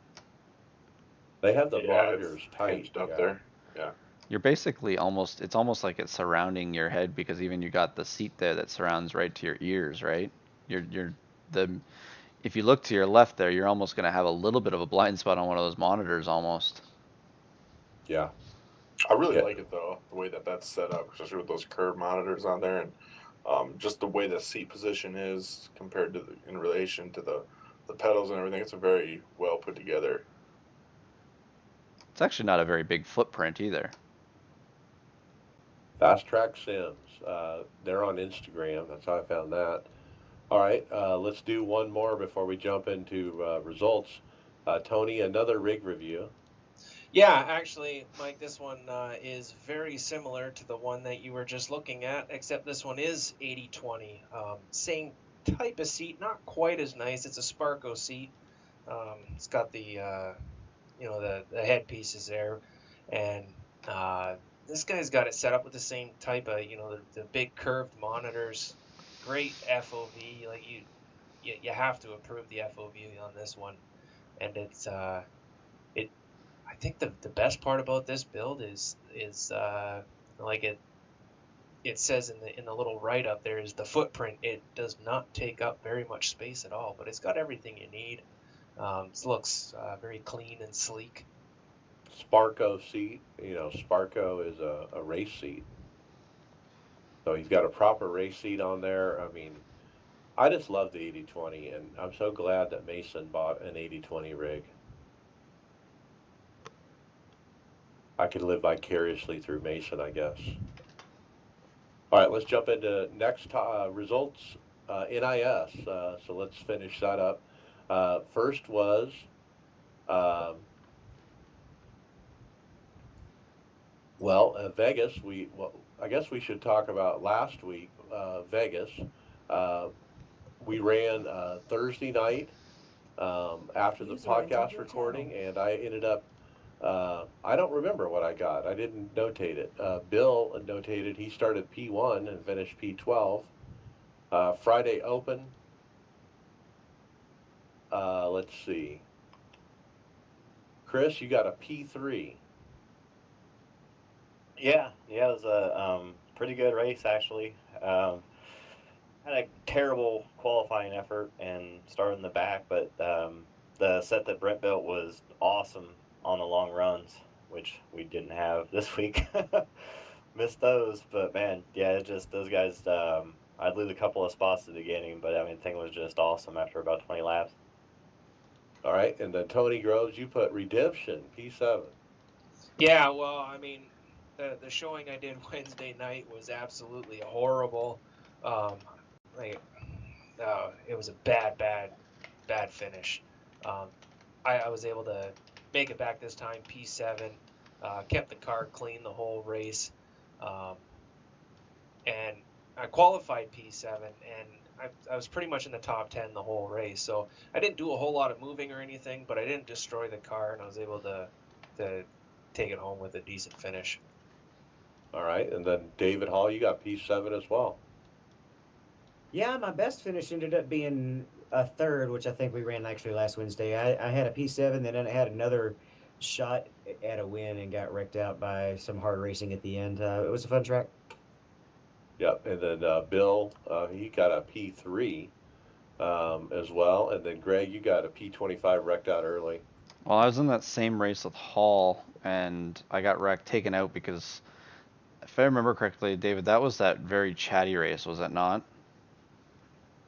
They have the
Yeah,
monitors
it's
tight.
hinged up
Yeah.
there. Yeah.
You're basically it's almost like it's surrounding your head, because even you got the seat there that surrounds right to your ears, right? The if you look to your left there, you're almost going to have a little bit of a blind spot on one of those monitors almost.
Yeah.
I really
Yeah.
like it though, the way that that's set up, especially with those curved monitors on there, and just the way the seat position is compared to in relation to the pedals and everything. It's a very well put together.
It's actually not a very big footprint either.
Fast Track Sims. They're on Instagram. That's how I found that. All right, let's do one more before we jump into results. Tony, another rig review.
Yeah, actually, Mike, this one is very similar to the one that you were just looking at, except this one is 80/20. Same type of seat, not quite as nice. It's a Sparco seat. It's got the the headpieces there, and this guy's got it set up with the same type of the big curved monitors, great FOV. Like you have to approve the FOV on this one, and it's it. I think the best part about this build is like it says in the little write up there is the footprint. It does not take up very much space at all, but it's got everything you need. It looks very clean and sleek.
Sparco seat. Sparco is a race seat. So he's got a proper race seat on there. I mean, I just love the 80/20, and I'm so glad that Mason bought an 80/20 rig. I could live vicariously through Mason, I guess. All right, let's jump into next results, NIS. So let's finish that up. First was Vegas. I guess we should talk about last week. Vegas. We ran Thursday night after the
User entered
podcast
your
recording,
channel.
and I ended up. I don't remember what I got. I didn't notate it. Bill notated he started P1 and finished P12. Friday Open. Let's see. Chris, you got a P3.
Yeah, it was a pretty good race actually. Had a terrible qualifying effort and started in the back, but the set that Brent built was awesome on the long runs, which we didn't have this week. Missed those, but man, yeah, it just those guys. I'd lose a couple of spots at the beginning, but I mean, the thing was just awesome after about 20 laps.
All right, and then Tony Groves, you put Redemption P7.
Yeah, well, I mean, the showing I did Wednesday night was absolutely horrible. Like, it was a bad finish. I was able to make it back this time, P7. Kept the car clean the whole race, and I qualified P7, and I was pretty much in the top 10 the whole race. So I didn't do a whole lot of moving or anything, but I didn't destroy the car, and I was able to take it home with a decent finish.
All right, and then David Hall, you got P7 as well.
Yeah, my best finish ended up being a third, which I think we ran actually last Wednesday. I had a P7, then I had another shot at a win and got wrecked out by some hard racing at the end. It was a fun track.
Yep. And then Bill, he got a P3 as well. And then Greg, you got a P25 wrecked out early.
Well, I was in that same race with Hall, and I got wrecked, taken out because, if I remember correctly, David, that was that very chatty race, was it not?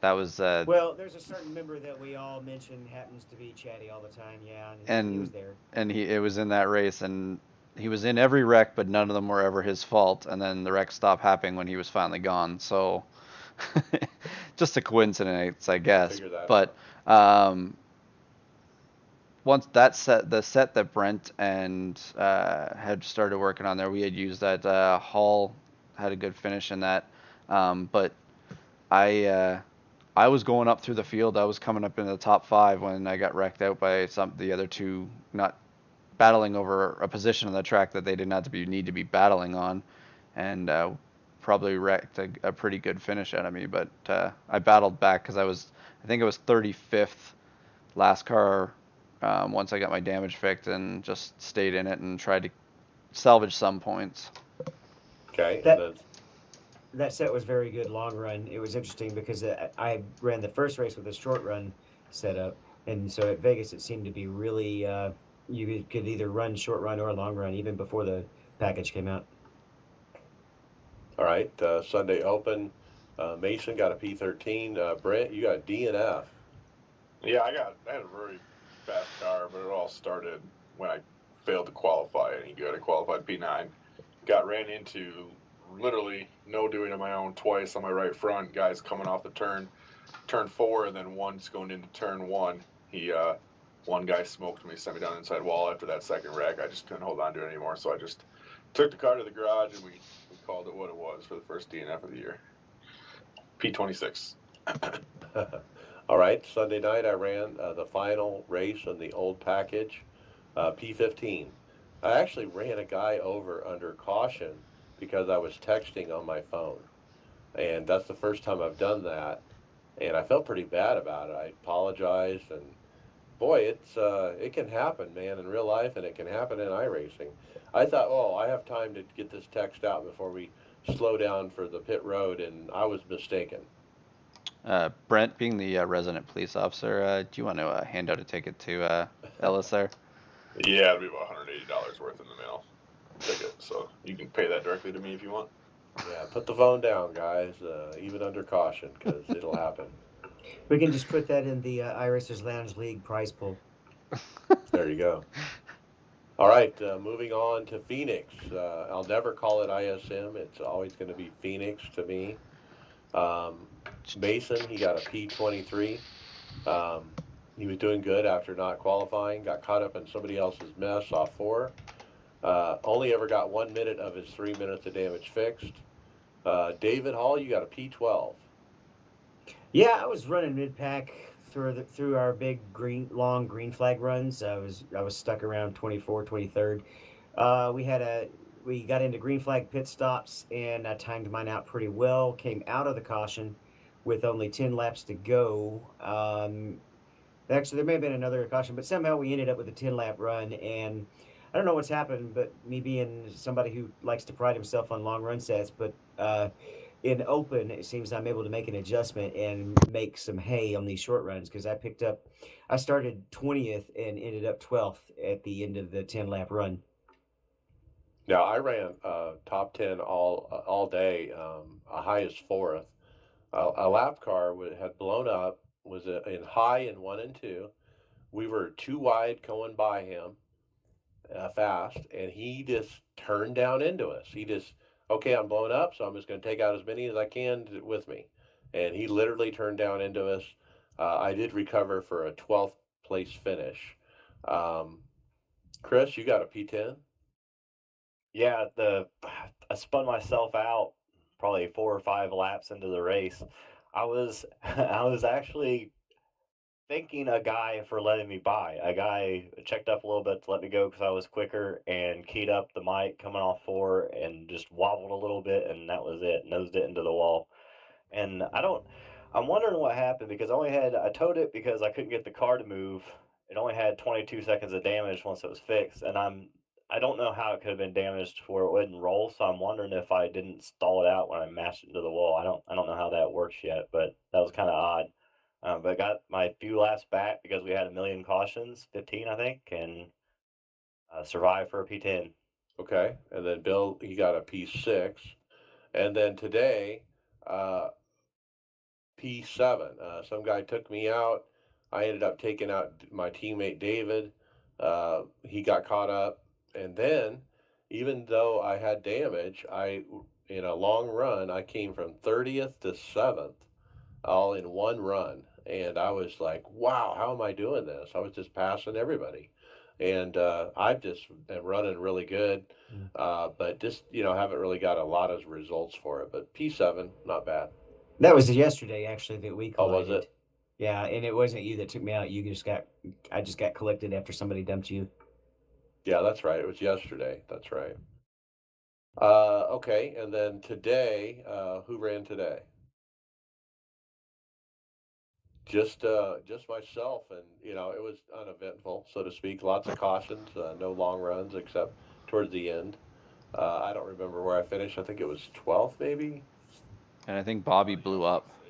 That was
Well, there's a certain member that we all mention happens to be chatty all the time. Yeah, and he was
and
there.
it was in that race, and he was in every wreck, but none of them were ever his fault. And then the wreck stopped happening when he was finally gone. So, just a coincidence, I guess.
Figure that
But um, once that the set that Brent and had started working on there, we had used that. Hall had a good finish in that, but I I was going up through the field. I was coming up in the top 5 when I got wrecked out by the other two, not battling over a position on the track that they did not need to be battling on, and probably wrecked a pretty good finish out of me. But I battled back because I think it was 35th last car once I got my damage fixed, and just stayed in it and tried to salvage some points.
Okay.
That
And then,
that set was very good long run. It was interesting because I ran the first race with a short run setup, and so at Vegas it seemed to be really you could either run short run or long run even before the package came out.
all right. Sunday Open. Mason got a P13. Brent, you got D and F.
Yeah, I had a very fast car, but it all started when I failed to qualify any good. I qualified P9, ran into literally no doing of my own twice on my right front. Guys coming off the turn 4, and then once going into turn 1. He one guy smoked me, sent me down the inside wall after that second wreck. I just couldn't hold on to it anymore, so I just took the car to the garage and we called it what it was for the first DNF of the year. P26.
All right. Sunday night, I ran the final race in the old package, P15. I actually ran a guy over under caution because I was texting on my phone. And that's the first time I've done that. And I felt pretty bad about it. I apologized, and boy, it can happen, man, in real life, and it can happen in iRacing. I thought, oh, I have time to get this text out before we slow down for the pit road, and I was mistaken.
Brent, being the resident police officer, do you want to hand out a ticket to Ellis there?
Yeah, it'll be about $180 worth in the mail ticket, so you can pay that directly to me if you want.
Yeah, put the phone down, guys, even under caution, because it'll happen.
We can just put that in the iRacers Lounge League prize pool.
There you go. All right, moving on to Phoenix. I'll never call it ISM. It's always going to be Phoenix to me. Mason, he got a P23. He was doing good after not qualifying, got caught up in somebody else's mess off 4. Only ever got 1 minute of his 3 minutes of damage fixed. David Hall, you got a P12.
Yeah, I was running mid pack through our big long green flag runs. I was stuck around 24, 23rd. We got into green flag pit stops, and I timed mine out pretty well. Came out of the caution with only 10 laps to go. Actually, there may have been another caution, but somehow we ended up with a 10-lap run. And I don't know what's happened, but me being somebody who likes to pride himself on long run sets, but in open, it seems I'm able to make an adjustment and make some hay on these short runs because I started 20th and ended up 12th at the end of the 10-lap run.
Now, I ran top 10 all day, a high as 4th. A lap car had blown up, was in high in 1 and 2. We were too wide going by him fast, and he just turned down into us. He just, okay, I'm blown up, so I'm just going to take out as many as I can with me. And he literally turned down into us. I did recover for a 12th place finish. Chris, you got a P10?
Yeah, I spun myself out probably 4 or 5 laps into the race. I was I was actually thanking a guy for letting me by. A guy checked up a little bit to let me go because I was quicker and keyed up the mic coming off 4 and just wobbled a little bit, and that was it. Nosed it into the wall. And I'm wondering what happened because I towed it because I couldn't get the car to move, it only had 22 seconds of damage once it was fixed, and I don't know how it could have been damaged where it wouldn't roll. So I'm wondering if I didn't stall it out when I mashed it into the wall. I don't know how that works yet, but that was kind of odd. But I got my few laps back because we had a million cautions, 15 I think, and survived for a P10.
Okay, and then Bill, he got a P6, and then today, uh, P7. Some guy took me out. I ended up taking out my teammate David. He got caught up, and then, even though I had damage, in a long run, I came from 30th to 7th, all in one run, and I was like, "Wow, how am I doing this?" I was just passing everybody, and I just am running really good, but just haven't really got a lot of results for it. But P7, not bad.
That was yesterday, actually, that we
Oh, was
collided.
it?
Yeah, and it wasn't you that took me out. I just got collected after somebody dumped you.
Yeah, that's right. It was yesterday. That's right. Okay, and then today, who ran today? Just myself, and it was uneventful, so to speak. Lots of cautions, no long runs except towards the end. I don't remember where I finished. I think it was 12th, maybe.
And I think Bobby
Yeah, I was
blew
gonna
up.
say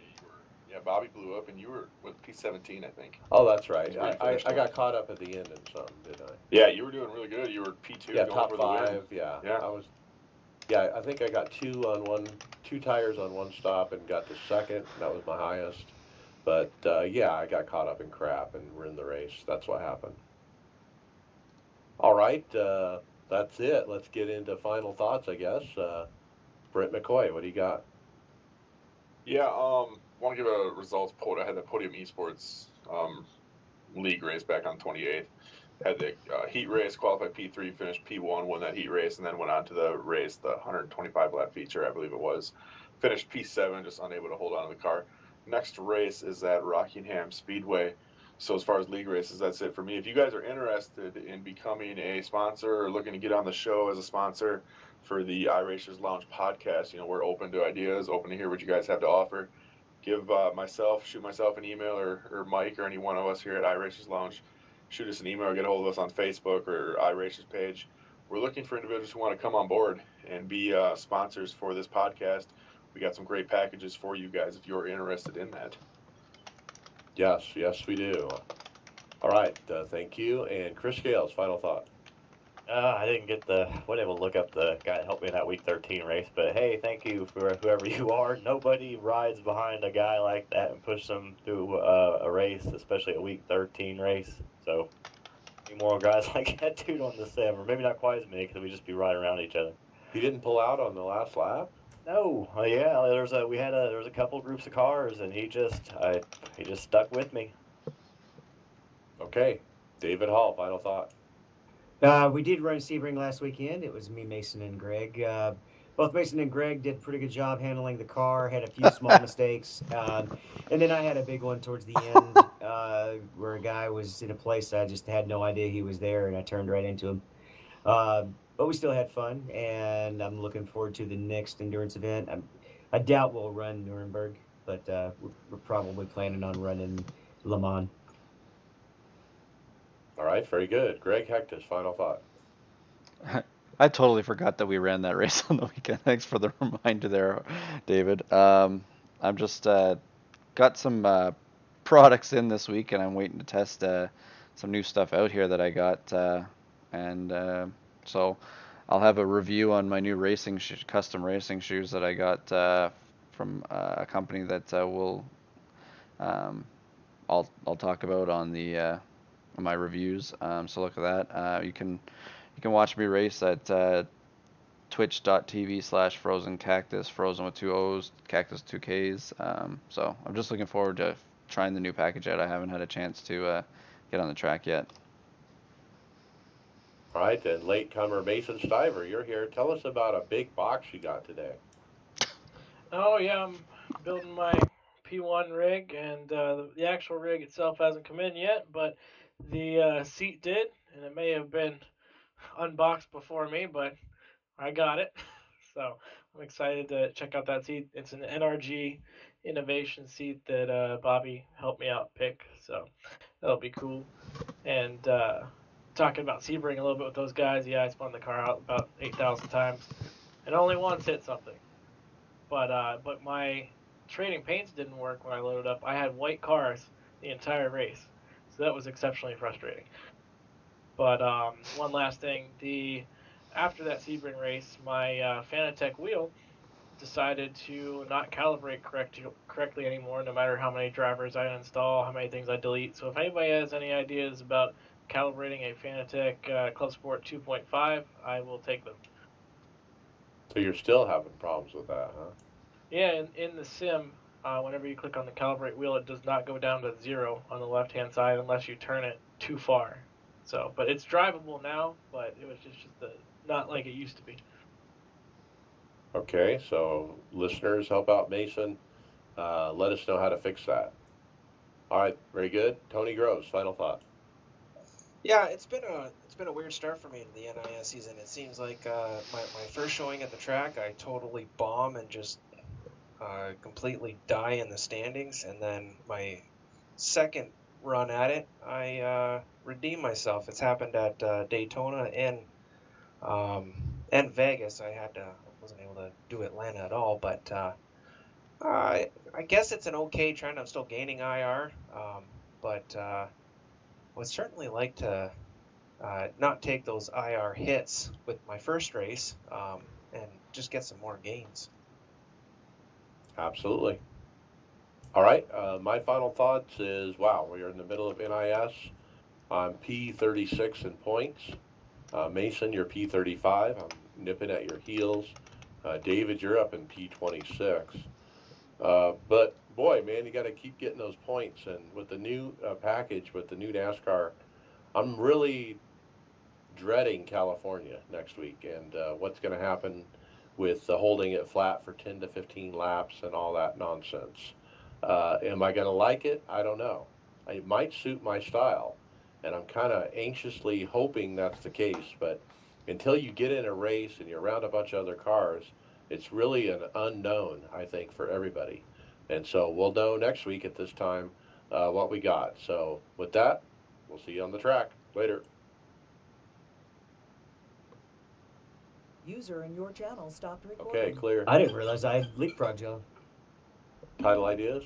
yeah, Bobby blew up, and you were with P17, I think.
Oh, that's right.
Is where you
I, I,
finished
I
up.
got caught up at the end in something, didn't I?
Yeah, you were doing really good. You were P2
Yeah,
going
top
for the win.
5. Yeah,
Yeah.
I was. Yeah, I think I got two tires on one stop and got to second. That was my highest. But yeah, I got caught up in crap and ruined the race. That's what happened. All right, that's it. Let's get into final thoughts, I guess. Brent McCoy, what do you got?
Yeah, want to give a results poll. I had the Podium Esports league race back on 28th. Had the heat race, qualified P3, finished P1, won that heat race, and then went on to the race, the 125 lap feature, I believe it was. Finished P7, just unable to hold on to the car. Next race is at Rockingham Speedway. So as far as league races, that's it for me. If you guys are interested in becoming a sponsor or looking to get on the show as a sponsor for the iRacers Lounge podcast, we're open to ideas, open to hear what you guys have to offer. Give shoot myself an email, or Mike, or any one of us here at iRacers Lounge. Shoot us an email or get a hold of us on Facebook or iRacers page. We're looking for individuals who want to come on board and be sponsors for this podcast. We got some great packages for you guys if you're interested in that.
Yes, we do. All right, thank you. And Chris Scales, final thought.
I didn't wasn't able to look up the guy that helped me in that week 13 race, but hey, thank you for whoever you are. Nobody rides behind a guy like that and pushes him through a race, especially a week 13 race. So, any more guys like that dude on the sim, or maybe not quite as many because we just be riding around each other.
He didn't pull out on the last lap?
No, yeah, there was a couple groups of cars, and he just stuck with me.
Okay, David Hall, final thought.
We did run Sebring last weekend. It was me, Mason, and Greg. Both Mason and Greg did a pretty good job handling the car. Had a few small mistakes, and then I had a big one towards the end where a guy was in a place I just had no idea he was there, and I turned right into him. But we still had fun, and I'm looking forward to the next endurance event. I doubt we'll run Nuremberg, but we're probably planning on running Le Mans.
All right, very good. Greg Hectus, final thought.
I totally forgot that we ran that race on the weekend. Thanks for the reminder there, David. I'm just got some products in this week, and I'm waiting to test some new stuff out here that I got, and so I'll have a review on my new custom racing shoes that I got from a company that um, I'll talk about on the on my reviews. So look at that. You can watch me race at twitch.tv/frozen cactus, frozen with 2 O's, cactus 2Ks. So I'm just looking forward to trying the new package out. I haven't had a chance to get on the track yet.
All right, and latecomer Mason Stiver, you're here. Tell us about a big box you got today.
Oh yeah, I'm building my P1 rig, and the actual rig itself hasn't come in yet, but the seat did, and it may have been unboxed before me, but I got it. So I'm excited to check out that seat. It's an NRG innovation seat that Bobby helped me out pick, so that'll be cool. And talking about Sebring a little bit with those guys, yeah, I spun the car out about 8,000 times, and only once hit something. But my trading paints didn't work when I loaded up. I had white cars the entire race, so that was exceptionally frustrating. But one last thing, the after that Sebring race, my Fanatec wheel decided to not calibrate correctly anymore, no matter how many drivers I install, how many things I delete. So if anybody has any ideas about calibrating a Fanatec Club Sport 2.5, I will take them.
So you're still having problems with that, huh?
Yeah, in the sim, whenever you click on the calibrate wheel, it does not go down to 0 on the left-hand side unless you turn it too far. So, but it's drivable now, but it was just not like it used to be.
Okay, so listeners, help out Mason. Let us know how to fix that. All right, very good. Tony Groves, final thought.
Yeah, it's been a weird start for me in the NIS season. It seems like my first showing at the track, I totally bomb and just completely die in the standings, and then my second run at it, I redeem myself. It's happened at Daytona and Vegas. I wasn't able to do Atlanta at all, but I guess it's an okay trend. I'm still gaining IR, but would certainly like to not take those IR hits with my first race and just get some more gains.
Absolutely. All right, my final thoughts is, wow, we are in the middle of NIS. I'm P36 in points. Mason, you're P35. I'm nipping at your heels. David, you're up in P26. But boy, man, you got to keep getting those points. And with the new package, with the new NASCAR, I'm really dreading California next week and what's going to happen with holding it flat for 10 to 15 laps and all that nonsense. Am I going to like it? I don't know. It might suit my style, and I'm kind of anxiously hoping that's the case. But until you get in a race and you're around a bunch of other cars, it's really an unknown, I think, for everybody. And so we'll know next week at this time what we got. So with that, we'll see you on the track. Later.
User in your channel stopped recording.
Okay, clear.
I didn't realize I leapfrogged y'all.
Title ideas?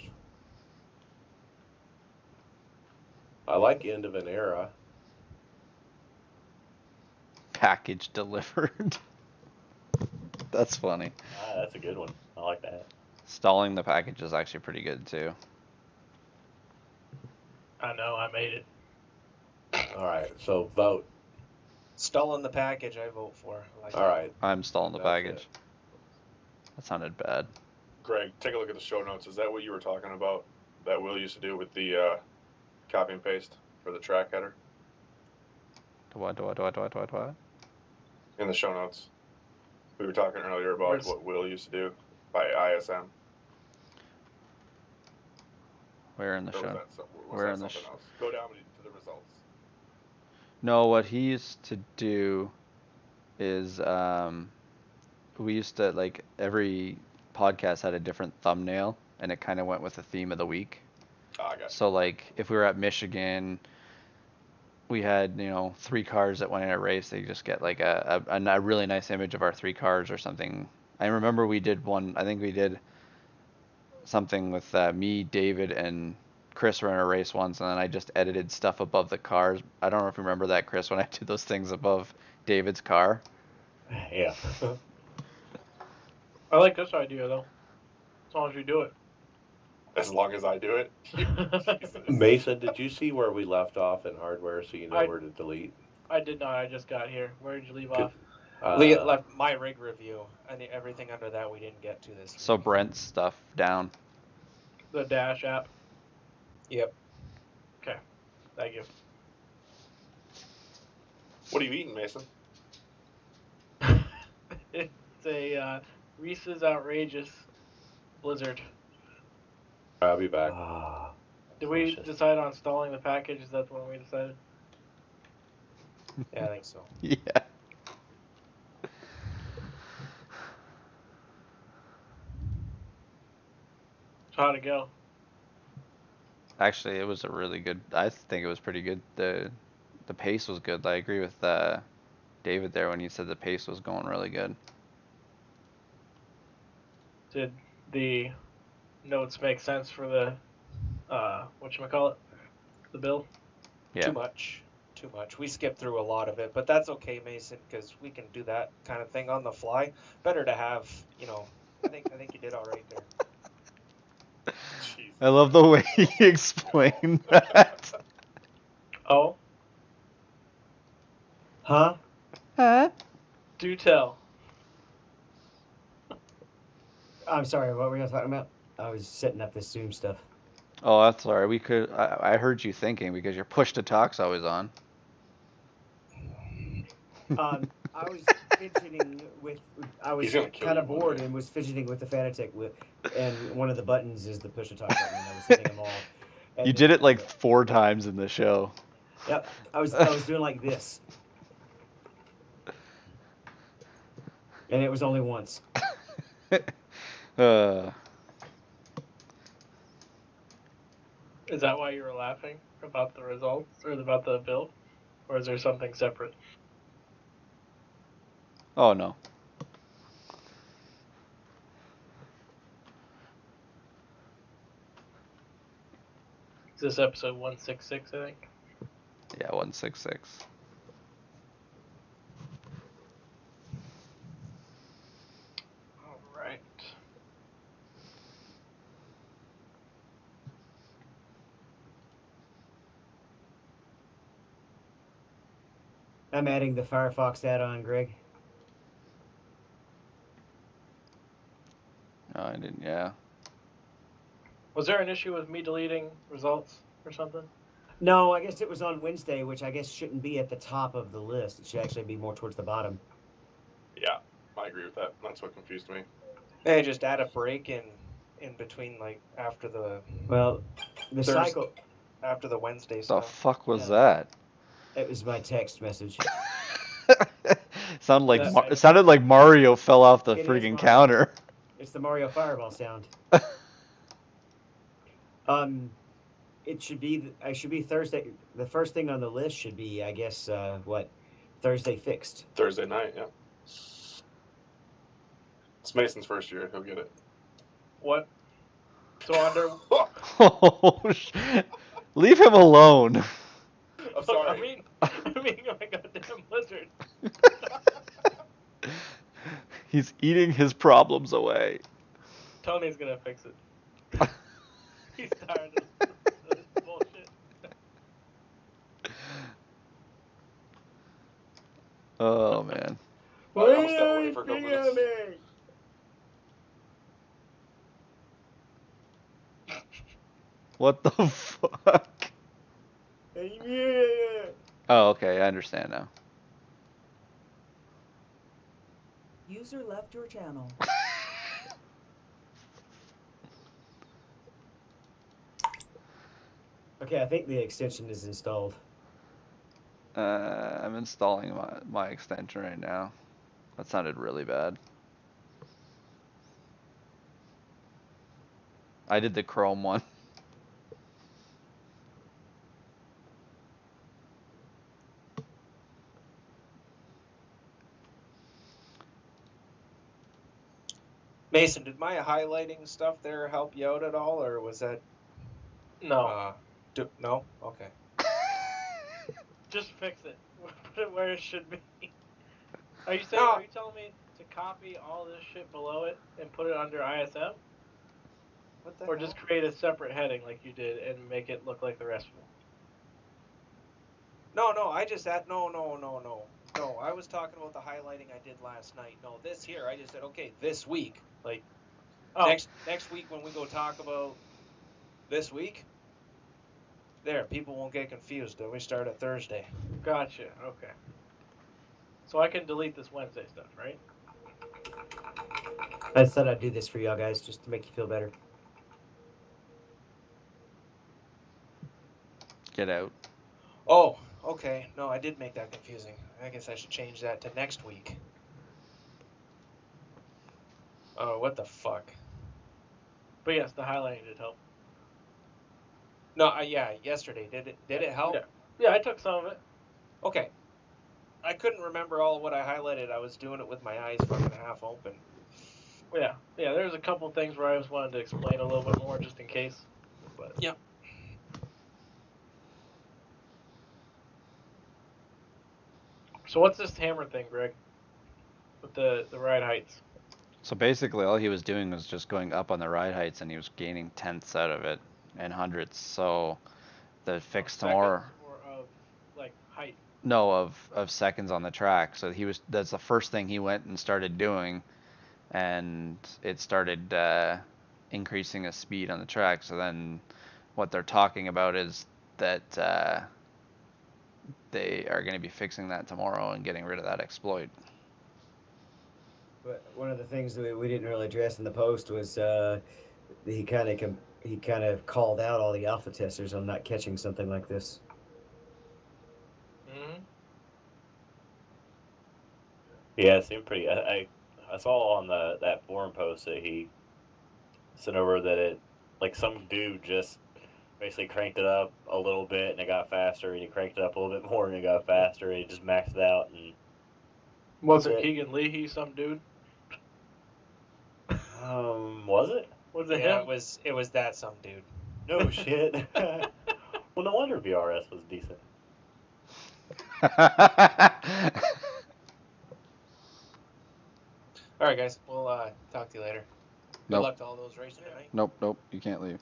I like End of an Era.
Package delivered. That's funny.
That's a good one. I like that.
Stalling the package is actually pretty good too.
I know, I made it.
All right, so vote.
Stalling the package, I vote for.
All right.
I'm stalling the
That's
package.
it.
That sounded bad.
Greg, take a look at the show notes. Is that what you were talking about that Will used to do with the copy and paste for the track header?
What?
In the show notes. We were talking earlier about what Will used to do by ISM.
Where in the
Or was
show?
that some- was
Where
that
in the
something else? Go down to the results.
No, what he used to do is we used to, like, every podcast had a different thumbnail and it kind of went with the theme of the week.
I got you.
So like if we were at Michigan, we had, 3 cars that went in a race. They just get like a really nice image of our 3 cars or something. I remember we did one. I think we did something with me, David, and Chris were in a race once, and then I just edited stuff above the cars. I don't know if you remember that, Chris, when I did those things above David's car.
Yeah.
I like this idea though, as long as you do it.
As long as I do it. Jesus.
Mason, did you see where we left off in hardware so you know where to delete?
I did not. I just got here. Where did you leave
Good.
off?
Left my rig review, and everything under that we didn't get to this week.
So Brent's stuff down.
The Dash app.
Yep.
Okay. Thank you.
What are you eating, Mason?
It's a Reese's Outrageous Blizzard.
I'll be back.
Did we
delicious.
decide on stalling the package? Is that the one we decided?
Yeah, I think so.
Yeah.
How'd it go?
Actually, it was a really good. I think it was pretty good. The pace was good. I agree with David there when he said the pace was going really good.
Did the notes make sense for the whatchamacallit? The build?
Yeah.
Too much. We skipped through a lot of it, but that's okay, Mason, because we can do that kind of thing on the fly. Better to have, I think you did all right there.
Jesus.
I love the way he explained that.
Oh,
Huh?
Huh?
do tell.
I'm sorry, what were you talking about? I was setting up this Zoom stuff.
Oh, that's all right. We could. I heard you thinking because your push to talk's always on.
I was fidgeting with. I was
He's gonna kill
kind
you
of
one
bored
day.
and was fidgeting with the Fanatec and one of the buttons is the push to talk button, and I was hitting them all. And
You did it like 4 times in the show.
Yep, I was doing like this, and it was only once.
Is that why you were laughing about the results or about the build, or is there something separate?
Oh no.
Is this episode 166? I think.
Yeah, 166.
All right.
I'm adding the Firefox add-on, Greg.
No, I didn't. Yeah.
Was there an issue with me deleting results or something?
No, I guess it was on Wednesday, which I guess shouldn't be at the top of the list. It should actually be more towards the bottom.
Yeah, I agree with that. That's what confused me.
Hey, just add a break in between, like after the
Well, the
Thursday.
cycle.
after the Wednesday
The
stuff.
fuck was
Yeah.
that?
It was my text message.
It sounded like Mario fell off the
It is
freaking
Mario.
counter.
It's the Mario Fireball sound. It should be. I should be Thursday. The first thing on the list should be, I guess, Thursday fixed.
Thursday night, yeah. It's Mason's first year. He'll get it.
What? So under.
Oh, leave him alone.
I'm sorry.
I mean, I'm a goddamn lizard.
He's eating his problems away.
Tony's gonna fix it. He's tired of this bullshit.
Oh man.
I'm stepping away for a couple minutes.
What the fuck? Oh, okay. I understand now.
User left your channel.
Okay, I think the extension is installed.
I'm installing my extension right now. That sounded really bad. I did the Chrome one.
Mason, did my highlighting stuff there help you out at all, or was that
No,
no? Okay.
just fix it. Put it where it should be. Are you telling me to copy all this shit below it and put it under ISM?
What the
Or
hell?
just create a separate heading like you did and make it look like the rest of them?
No, I just said no. I was talking about the highlighting I did last night. No, this here, I just said, okay, this week. Like, next week when we go talk about this week, there, people won't get confused. We start at Thursday.
Gotcha, okay. So I can delete this Wednesday stuff, right?
I thought I'd do this for y'all guys just to make you feel better.
Get out.
Oh, okay. No, I did make that confusing. I guess I should change that to next week. Oh, what the fuck?
But yes, the highlighting did help.
No, yeah, yesterday. Did it help?
Yeah. Yeah, I took some of it.
Okay. I couldn't remember all of what I highlighted. I was doing it with my eyes fucking half open.
Yeah. There's a couple things where I just wanted to explain a little bit more just in case. But
Yep.
So what's this hammer thing, Greg? With the ride heights?
So basically, all he was doing was just going up on the ride heights, and he was gaining tenths out of it and hundredths. So the fix
Seconds
tomorrow.
or of like height?
No, of seconds on the track. So that's the first thing he went and started doing, and it started increasing his speed on the track. So then what they're talking about is that they are going to be fixing that tomorrow and getting rid of that exploit.
But one of the things that we didn't really address in the post was he kind of called out all the alpha testers on not catching something like this.
Mm-hmm.
Yeah, it seemed pretty. I saw on that forum post that he sent over that it, like, some dude just basically cranked it up a little bit and it got faster, and he cranked it up a little bit more and it got faster, and he just maxed it out. And
Wasn't
That's it.
Keegan Leahy some dude?
Was it?
Was it
Yeah,
him?
it was that some dude.
No shit. Well, no wonder VRS was decent.
All right, guys. We'll talk to you later. Good
Nope.
luck to all those racing tonight.
Nope, you can't leave.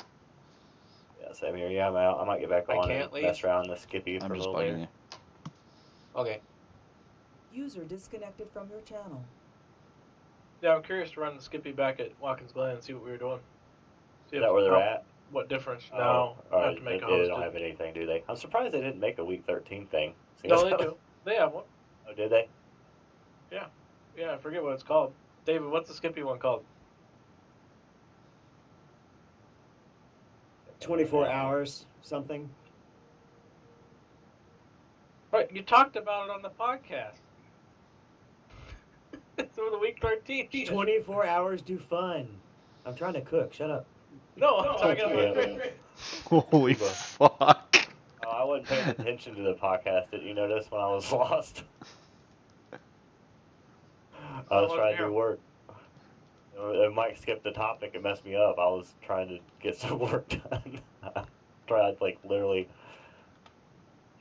Yeah, same here. Yeah, I'm out. I might get back
I
on
can't
and
leave?
mess around the Skippy for
I'm
a
just
little
bugging
later.
you.
Okay.
User disconnected from your channel.
Yeah, I'm curious to run the Skippy back at Watkins Glen and see what we were doing. See
Is that where they're at?
What difference
Oh,
now?
all
I have
right.
to make a
They
host.
don't have anything, do they? I'm surprised they didn't make a week 13 thing.
No, they do. They have one.
Oh, did they?
Yeah, I forget what it's called. David, what's the Skippy one called?
24 hours, something.
Right, you talked about it on the podcast. So the week 13.
24 hours do fun. I'm trying to cook. Shut up.
No, I'm talking about
Yeah.
Holy
Cuba.
fuck.
Oh, I wasn't paying attention to the podcast. Did you notice when I was lost? I was trying to do work. Mike skipped the topic and messed me up. I was trying to get some work done. Tried, like, literally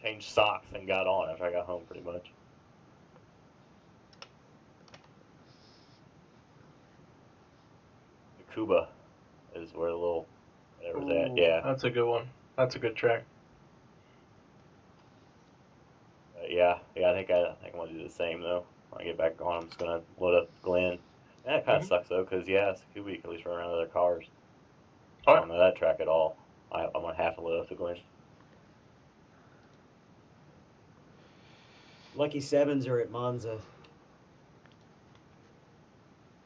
changed socks and got on after I got home, pretty much. Cuba is where the little whatever's at. Yeah.
That's a good one. That's a good track.
Yeah. I think I'm gonna do the same though. When I get back on, I'm just gonna load up Glen. And that kind of sucks though, because Cuba you can at least run around other cars. I don't know that track at all. I'm gonna have to load up the Glen.
Lucky Sevens are at Monza.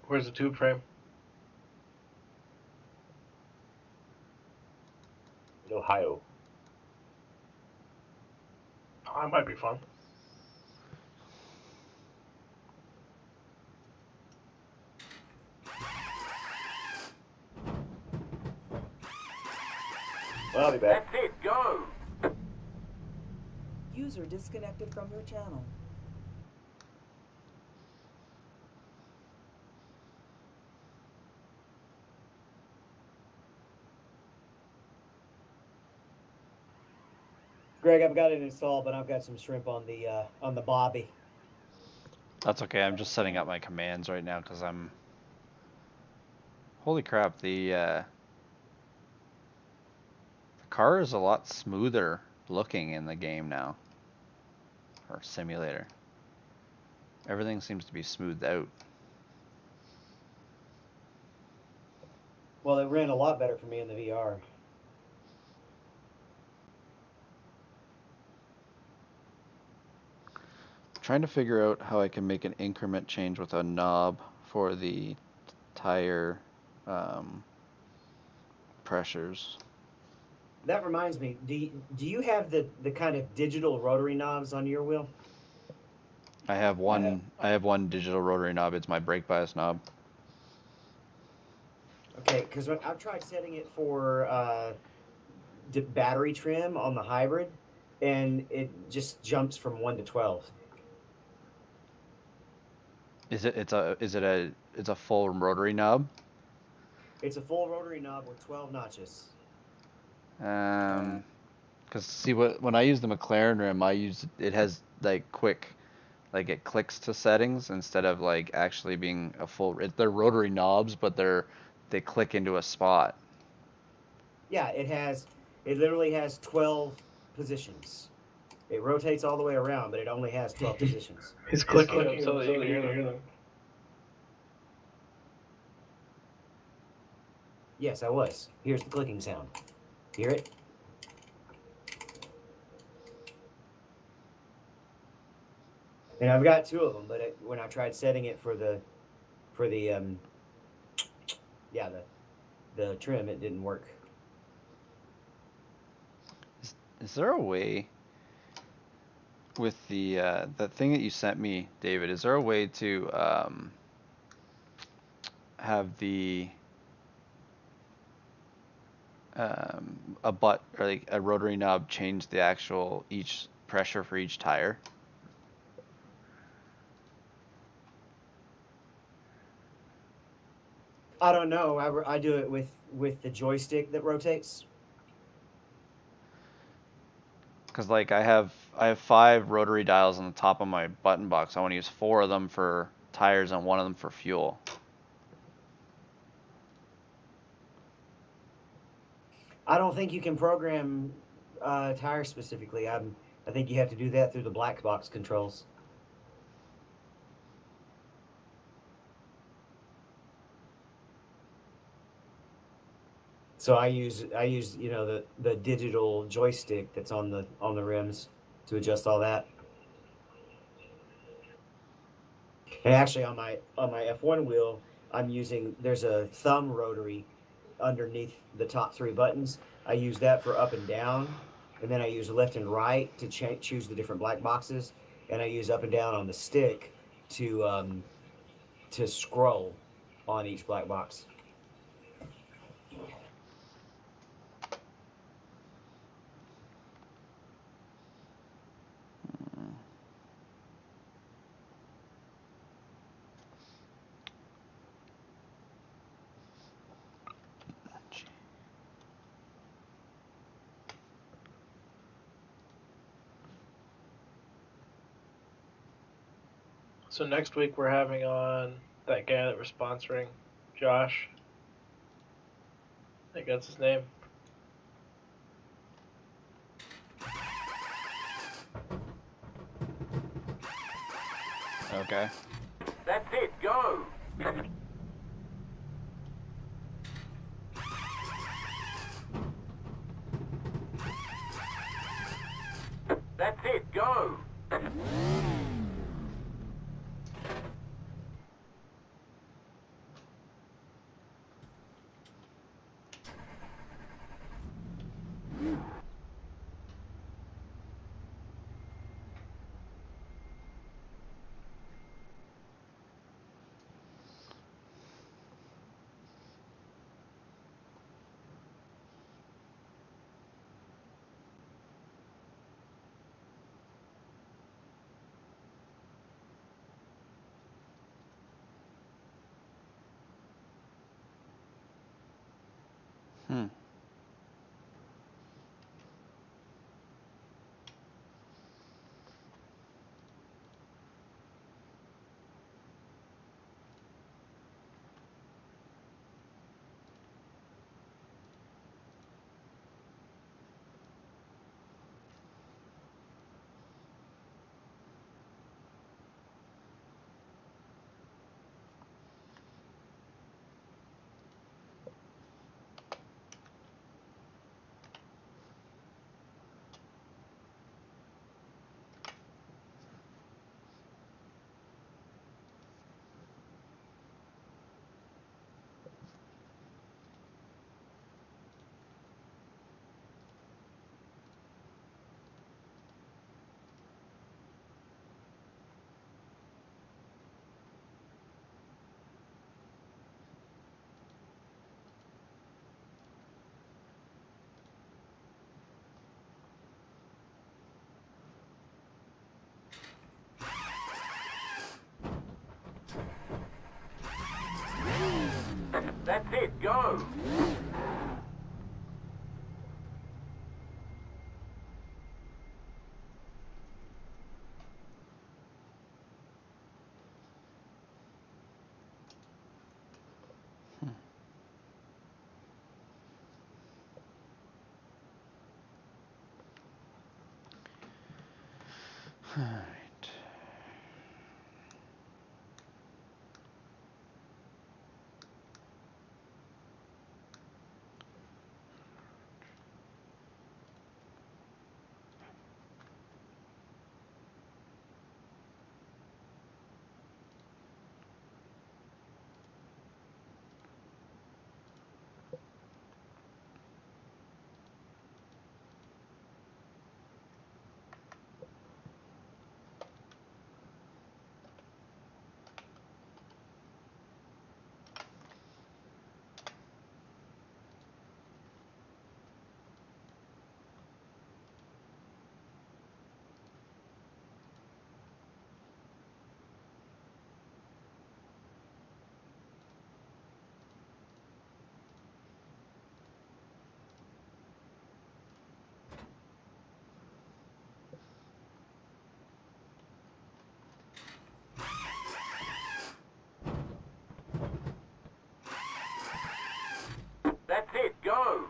Where's the tube frame?
In Ohio.
Oh, that might be fun.
Well, I'll be back.
That's it, go!
User disconnected from your channel.
Greg, I've got it installed, but I've got some shrimp on the bobby.
That's okay. I'm just setting up my commands right now because I'm. Holy crap! The car is a lot smoother looking in the game now, or simulator. Everything seems to be smoothed out.
Well, it ran a lot better for me in the VR.
Trying to figure out how I can make an increment change with a knob for the tire pressures.
That reminds me, do you have the kind of digital rotary knobs on your wheel?
I have one digital rotary knob. It's my brake bias knob.
Okay, because I've tried setting it for battery trim on the hybrid, and it just jumps from 1 to 12.
Is it? It's a full rotary knob.
It's a full rotary knob with 12 notches.
Because see, when I use the McLaren rim, it has like quick, like it clicks to settings instead of like actually being a full. They're rotary knobs, but they click into a spot.
Yeah, it literally has 12 positions. It rotates all the way around, but it only has 12 positions.
He's clicking them so that you can hear them.
Yes, I was. Here's the clicking sound. Hear it? And I've got 2 of them, but when I tried setting it for the the trim, it didn't work.
Is there a way with the thing that you sent me, David? Is there a way to have the a butt or like a rotary knob change the actual each pressure for each tire?
I don't know. I do it with the joystick that rotates.
Because like I have 5 rotary dials on the top of my button box. I want to use 4 of them for tires and 1 of them for fuel.
I don't think you can program tires specifically. I think you have to do that through the black box controls. So I use the digital joystick that's on the rims to adjust all that. And actually on my F1 wheel, there's a thumb rotary underneath the top 3 buttons. I use that for up and down, and then I use left and right to choose the different black boxes, and I use up and down on the stick to scroll on each black box.
So next week we're having on that guy that we're sponsoring, Josh. I think that's his name.
Okay.
That's it, go! That's it, go!
Hmm.
go!
Alright.
That's it, go!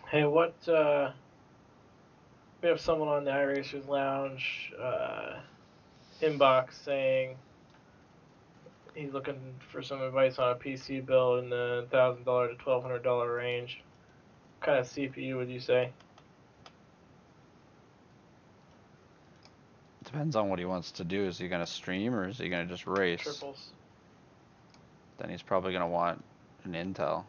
Hey, we have someone on the iRacers Lounge inbox saying he's looking for some advice on a PC build in the $1,000 to $1,200 range. What kind of CPU would you say?
Depends on what he wants to do. Is he gonna stream or is he gonna just race?
Triples.
Then he's probably gonna want an Intel.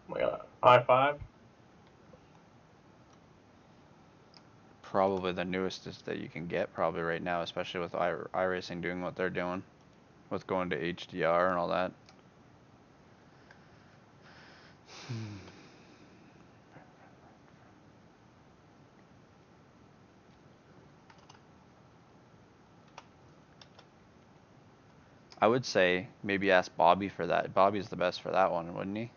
Oh my god, i5.
Probably the newest is that you can get probably right now, especially with iRacing doing what they're doing, with going to HDR and all that. I would say maybe ask Bobby for that. Bobby's the best for that one, wouldn't he?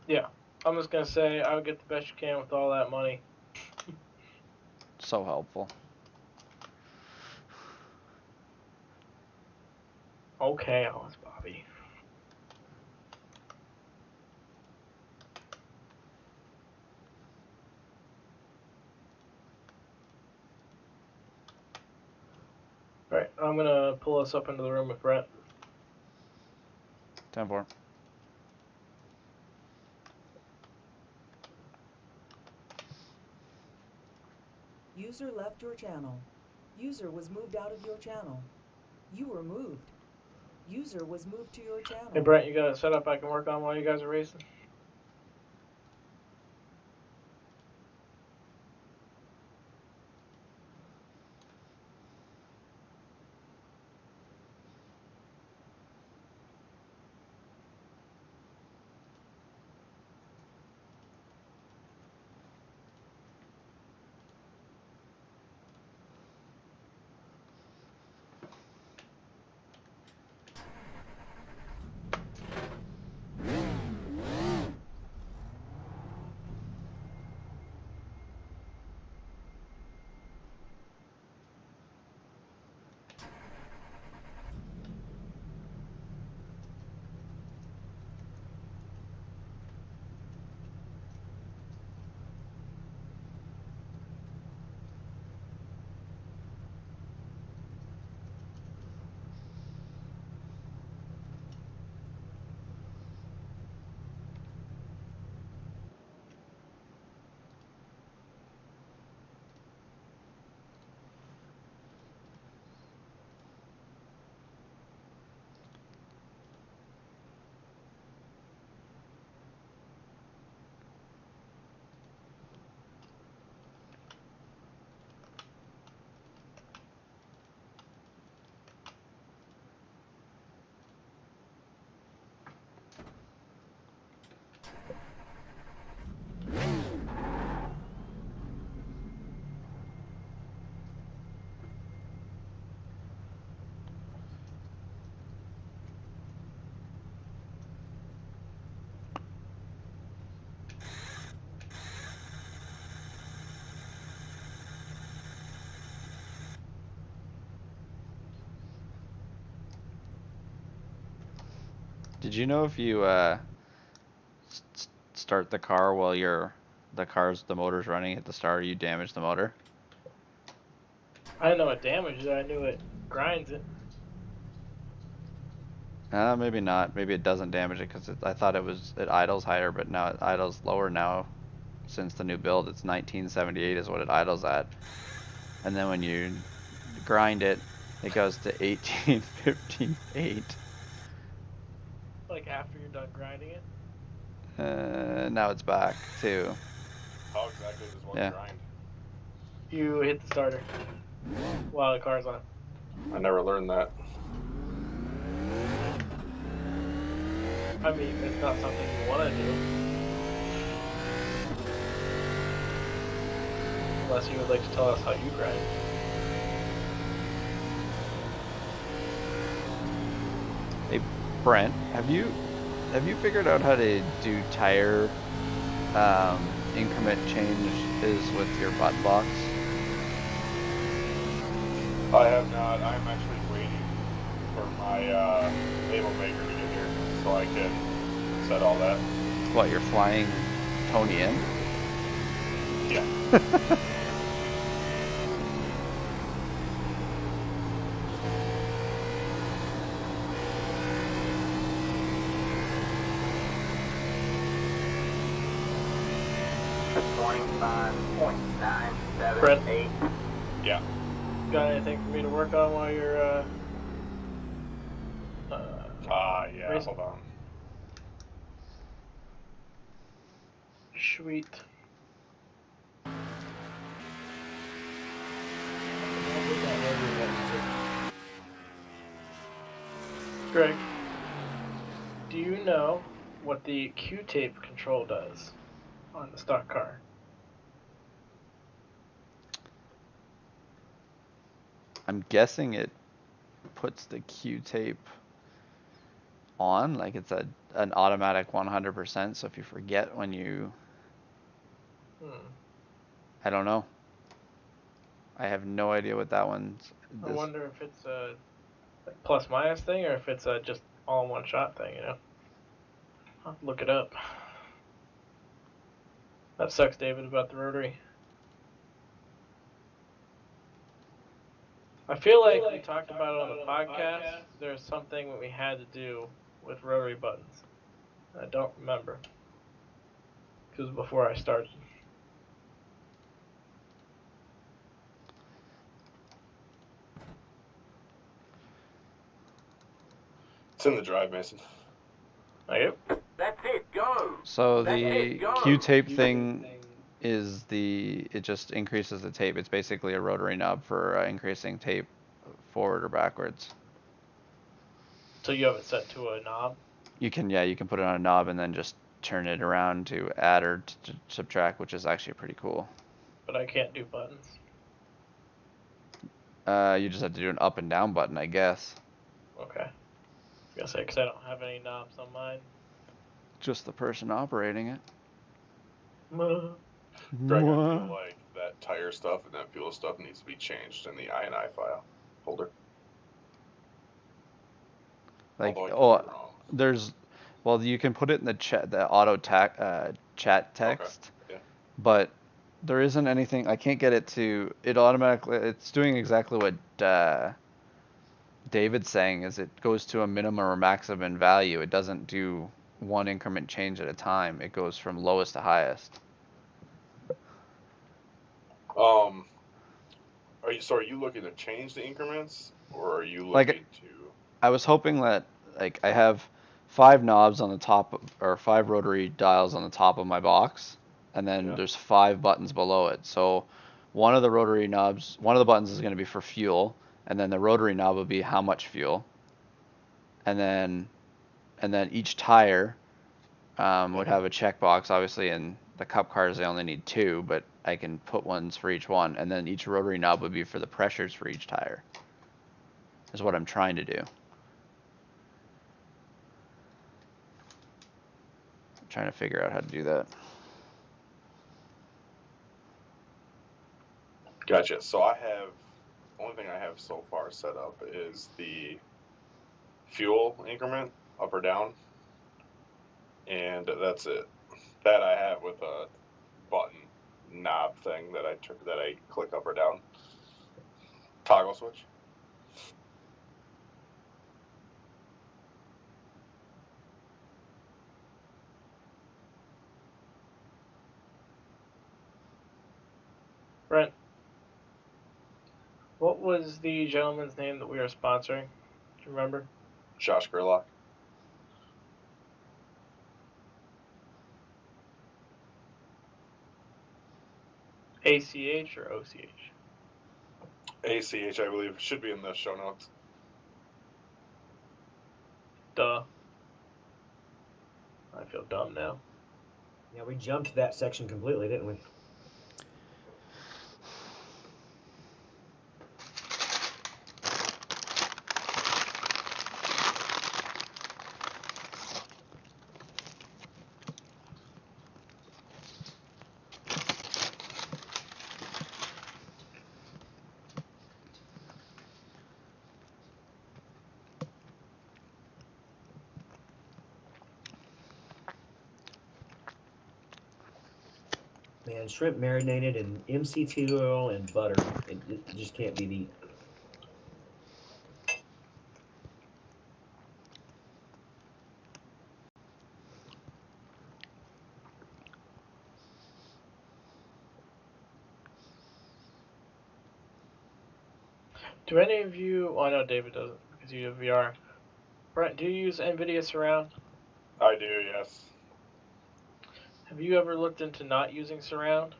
Yeah, I'm just gonna say I would get the best you can with all that money.
So helpful.
Okay, I'll ask Bobby. Right. I'm gonna pull us up into the room with Brett.
10-4.
User left your channel. User was moved out of your channel. You were moved. User was moved to your channel.
Hey Brett, you got a setup I can work on while you guys are racing?
Did you know if you start the car while the motor's running at the start, you damage the motor?
I didn't know it damages it, I knew it grinds it.
Maybe not. Maybe it doesn't damage it because I thought it idles higher, but now it idles lower now since the new build. It's 1978 is what it idles at. And then when you grind it, it goes to 1858.
Like after you're done grinding it?
Now it's back to,
How exactly does one
Yeah.
grind?
You hit the starter while the car's on.
I never learned that.
I mean, it's not something you want to do. Unless you would like to tell us how you grind.
Hey Brent, have you figured out how to do tire increment changes with your button box?
I have not. I'm actually waiting for my label maker to get here so I can set all that.
What, you're flying Tony in?
Yeah.
Brent,
Yeah.
got anything for me to work on while you're
Yeah,
racing?
hold on.
Sweet. Greg, do you know what the Q-tape control does on the stock car?
I'm guessing it puts the Q-tape on, like it's an automatic 100%, so if you forget when you... I don't know. I have no idea what that one's...
I wonder if it's a plus minus thing or if it's a just all in one shot thing, you know? I'll have to look it up. That sucks, David, about the rotary. I feel like we talked about it on the podcast. There's something that we had to do with rotary buttons. I don't remember. Because before I started.
It's in the drive, Mason.
Yep.
That's it, go!
So
That's
the
it, go!
Q-tape thing is it just increases the tape. It's basically a rotary knob for increasing tape forward or backwards.
So you have it set to a knob?
You can put it on a knob and then just turn it around to add or to subtract, which is actually pretty cool.
But I can't do buttons.
You just have to do an up and down button, I guess.
Okay. I was gonna say, because I don't have any knobs on mine.
Just the person operating it.
Greg, I feel like that tire stuff and that fuel stuff needs to be changed in the INI file folder.
Like,
Although I could be wrong.
you can put it in the chat, the auto chat text,
Okay. Yeah.
but there isn't anything. I can't get it to. It automatically. It's doing exactly what David's saying. Is it goes to a minimum or maximum value. It doesn't do one increment change at a time. It goes from lowest to highest.
Are you looking to change the increments, or are you looking to?
I was hoping that, like, I have 5 knobs on the top, or 5 rotary dials on the top of my box, and then there's 5 buttons below it. So one of the buttons is going to be for fuel, and then the rotary knob will be how much fuel, and then each tire would have a checkbox, obviously. In the cup cars, they only need 2, but I can put ones for each one, and then each rotary knob would be for the pressures for each tire. Is what I'm trying to do. Trying to figure out how to do that.
Gotcha. So only thing I have so far set up is the fuel increment, up or down, and that's it. That I have with a button knob thing that I click up or down. Toggle switch.
Brent, what was the gentleman's name that we were sponsoring? Do you remember?
Josh Gerlach.
ACH or OCH?
ACH, I believe, should be in the show notes.
Duh. I feel dumb now.
Yeah, we jumped that section completely, didn't we? Man, shrimp marinated in MCT oil and butter. It just can't be beat.
Do any of you? Well, I know David doesn't because you have VR. Brent, do you use NVIDIA Surround?
I do, yes.
Have you ever looked into not using Surround?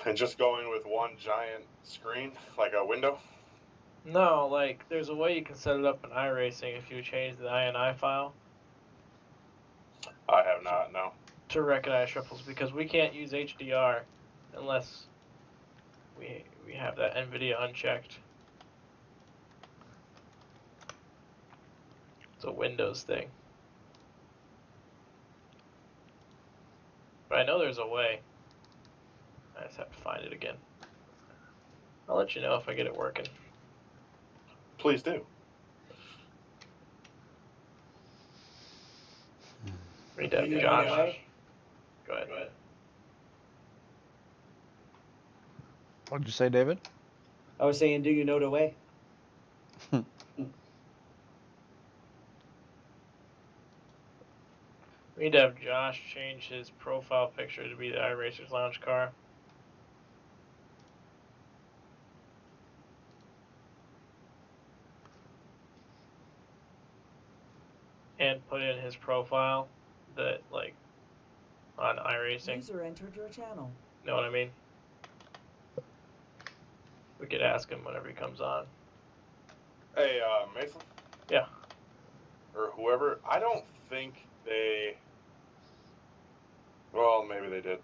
And just going with one giant screen, like a window?
No, like there's a way you can set it up in iRacing if you change the INI file.
I have not, no.
To recognize ripples, because we can't use HDR unless we have that NVIDIA unchecked. It's a Windows thing. But I know there's a way. I just have to find it again. I'll let you know if I get it working.
Please do.
Read that, Josh. Go ahead.
What did you say, David?
I was saying, do you know the way?
We need to have Josh change his profile picture to be the iRacers lounge car. And put in his profile that, like, on iRacing.
User entered your channel.
Know what I mean? We could ask him whenever he comes on.
Hey, Mason?
Yeah.
Or whoever, I don't think they. Well, maybe they did.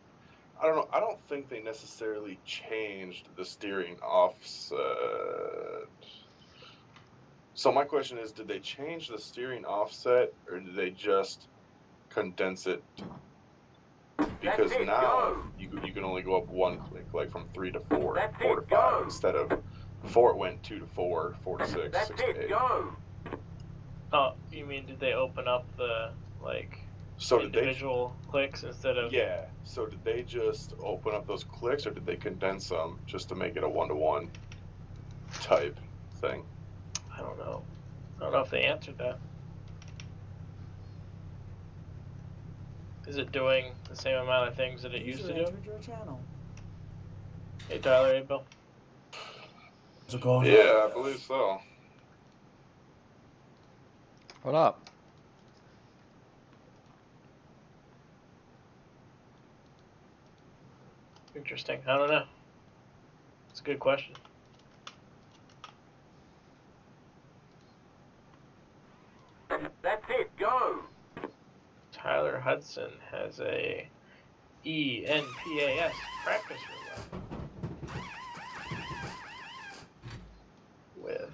I don't know. I don't think they necessarily changed the steering offset. So my question is, did they change the steering offset, or did they just condense it? Because
That's it,
now
go.
you can only go up one click, like from 3 to 4,
That's
4 to
it,
5,
go.
instead of before it went 2 to 4, 4 to 6,
That's
6 to
it,
8.
go.
Oh, you mean did they open up the, like,
So did they?
individual clicks instead of...
Yeah. So did they just open up those clicks, or did they condense them just to make it a 1-to-1 type thing?
I don't know. I don't know if they answered that. Is it doing the same amount of things that it used
User
to do?
entered your channel.
Hey, Tyler, hey, Bill.
How's it going?
Yeah, I believe so.
What up?
Interesting. I don't know. It's a good question.
That's it, go.
Tyler Hudson has a ENPAS practice room with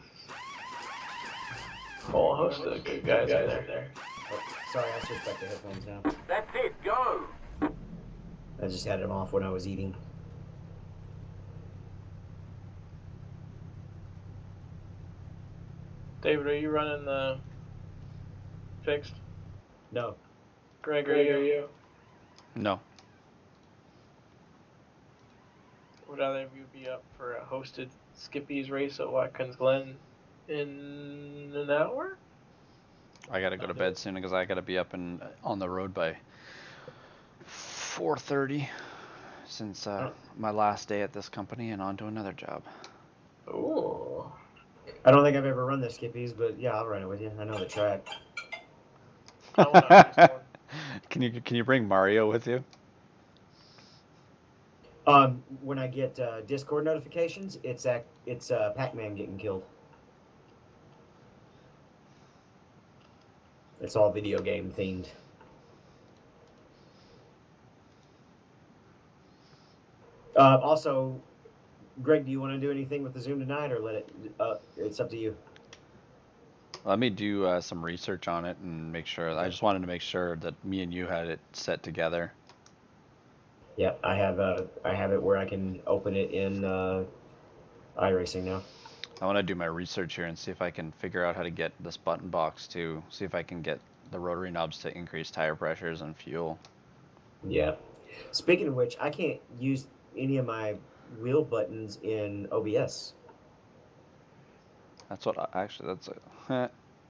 a whole host of good guys in there.
Oh, sorry, I switched back to headphones now.
That's it, go.
I just had them off when I was eating.
David, are you running the fixed?
No.
Greg, are you?
No.
Would either of you be up for a hosted Skippy's race at Watkins Glen in an hour?
I gotta go to bed soon because I gotta be up and on the road by 4:30 since my last day at this company and on to another job.
Ooh.
I don't think I've ever run the Skippies, but yeah, I'll run it with you. I know the track.
I went on this one.
Can you bring Mario with you?
When I get Discord notifications, it's Pac-Man getting killed. It's all video game themed. Also, Greg, do you want to do anything with the Zoom tonight, or let it? It's up to you.
Let me do some research on it and make sure. I just wanted to make sure that me and you had it set together.
Yeah, I have it where I can open it in iRacing now.
I want to do my research here and see if I can figure out how to get this button box to see if I can get the rotary knobs to increase tire pressures and fuel.
Yeah. Speaking of which, I can't use any of my wheel buttons in OBS.
That's what actually that's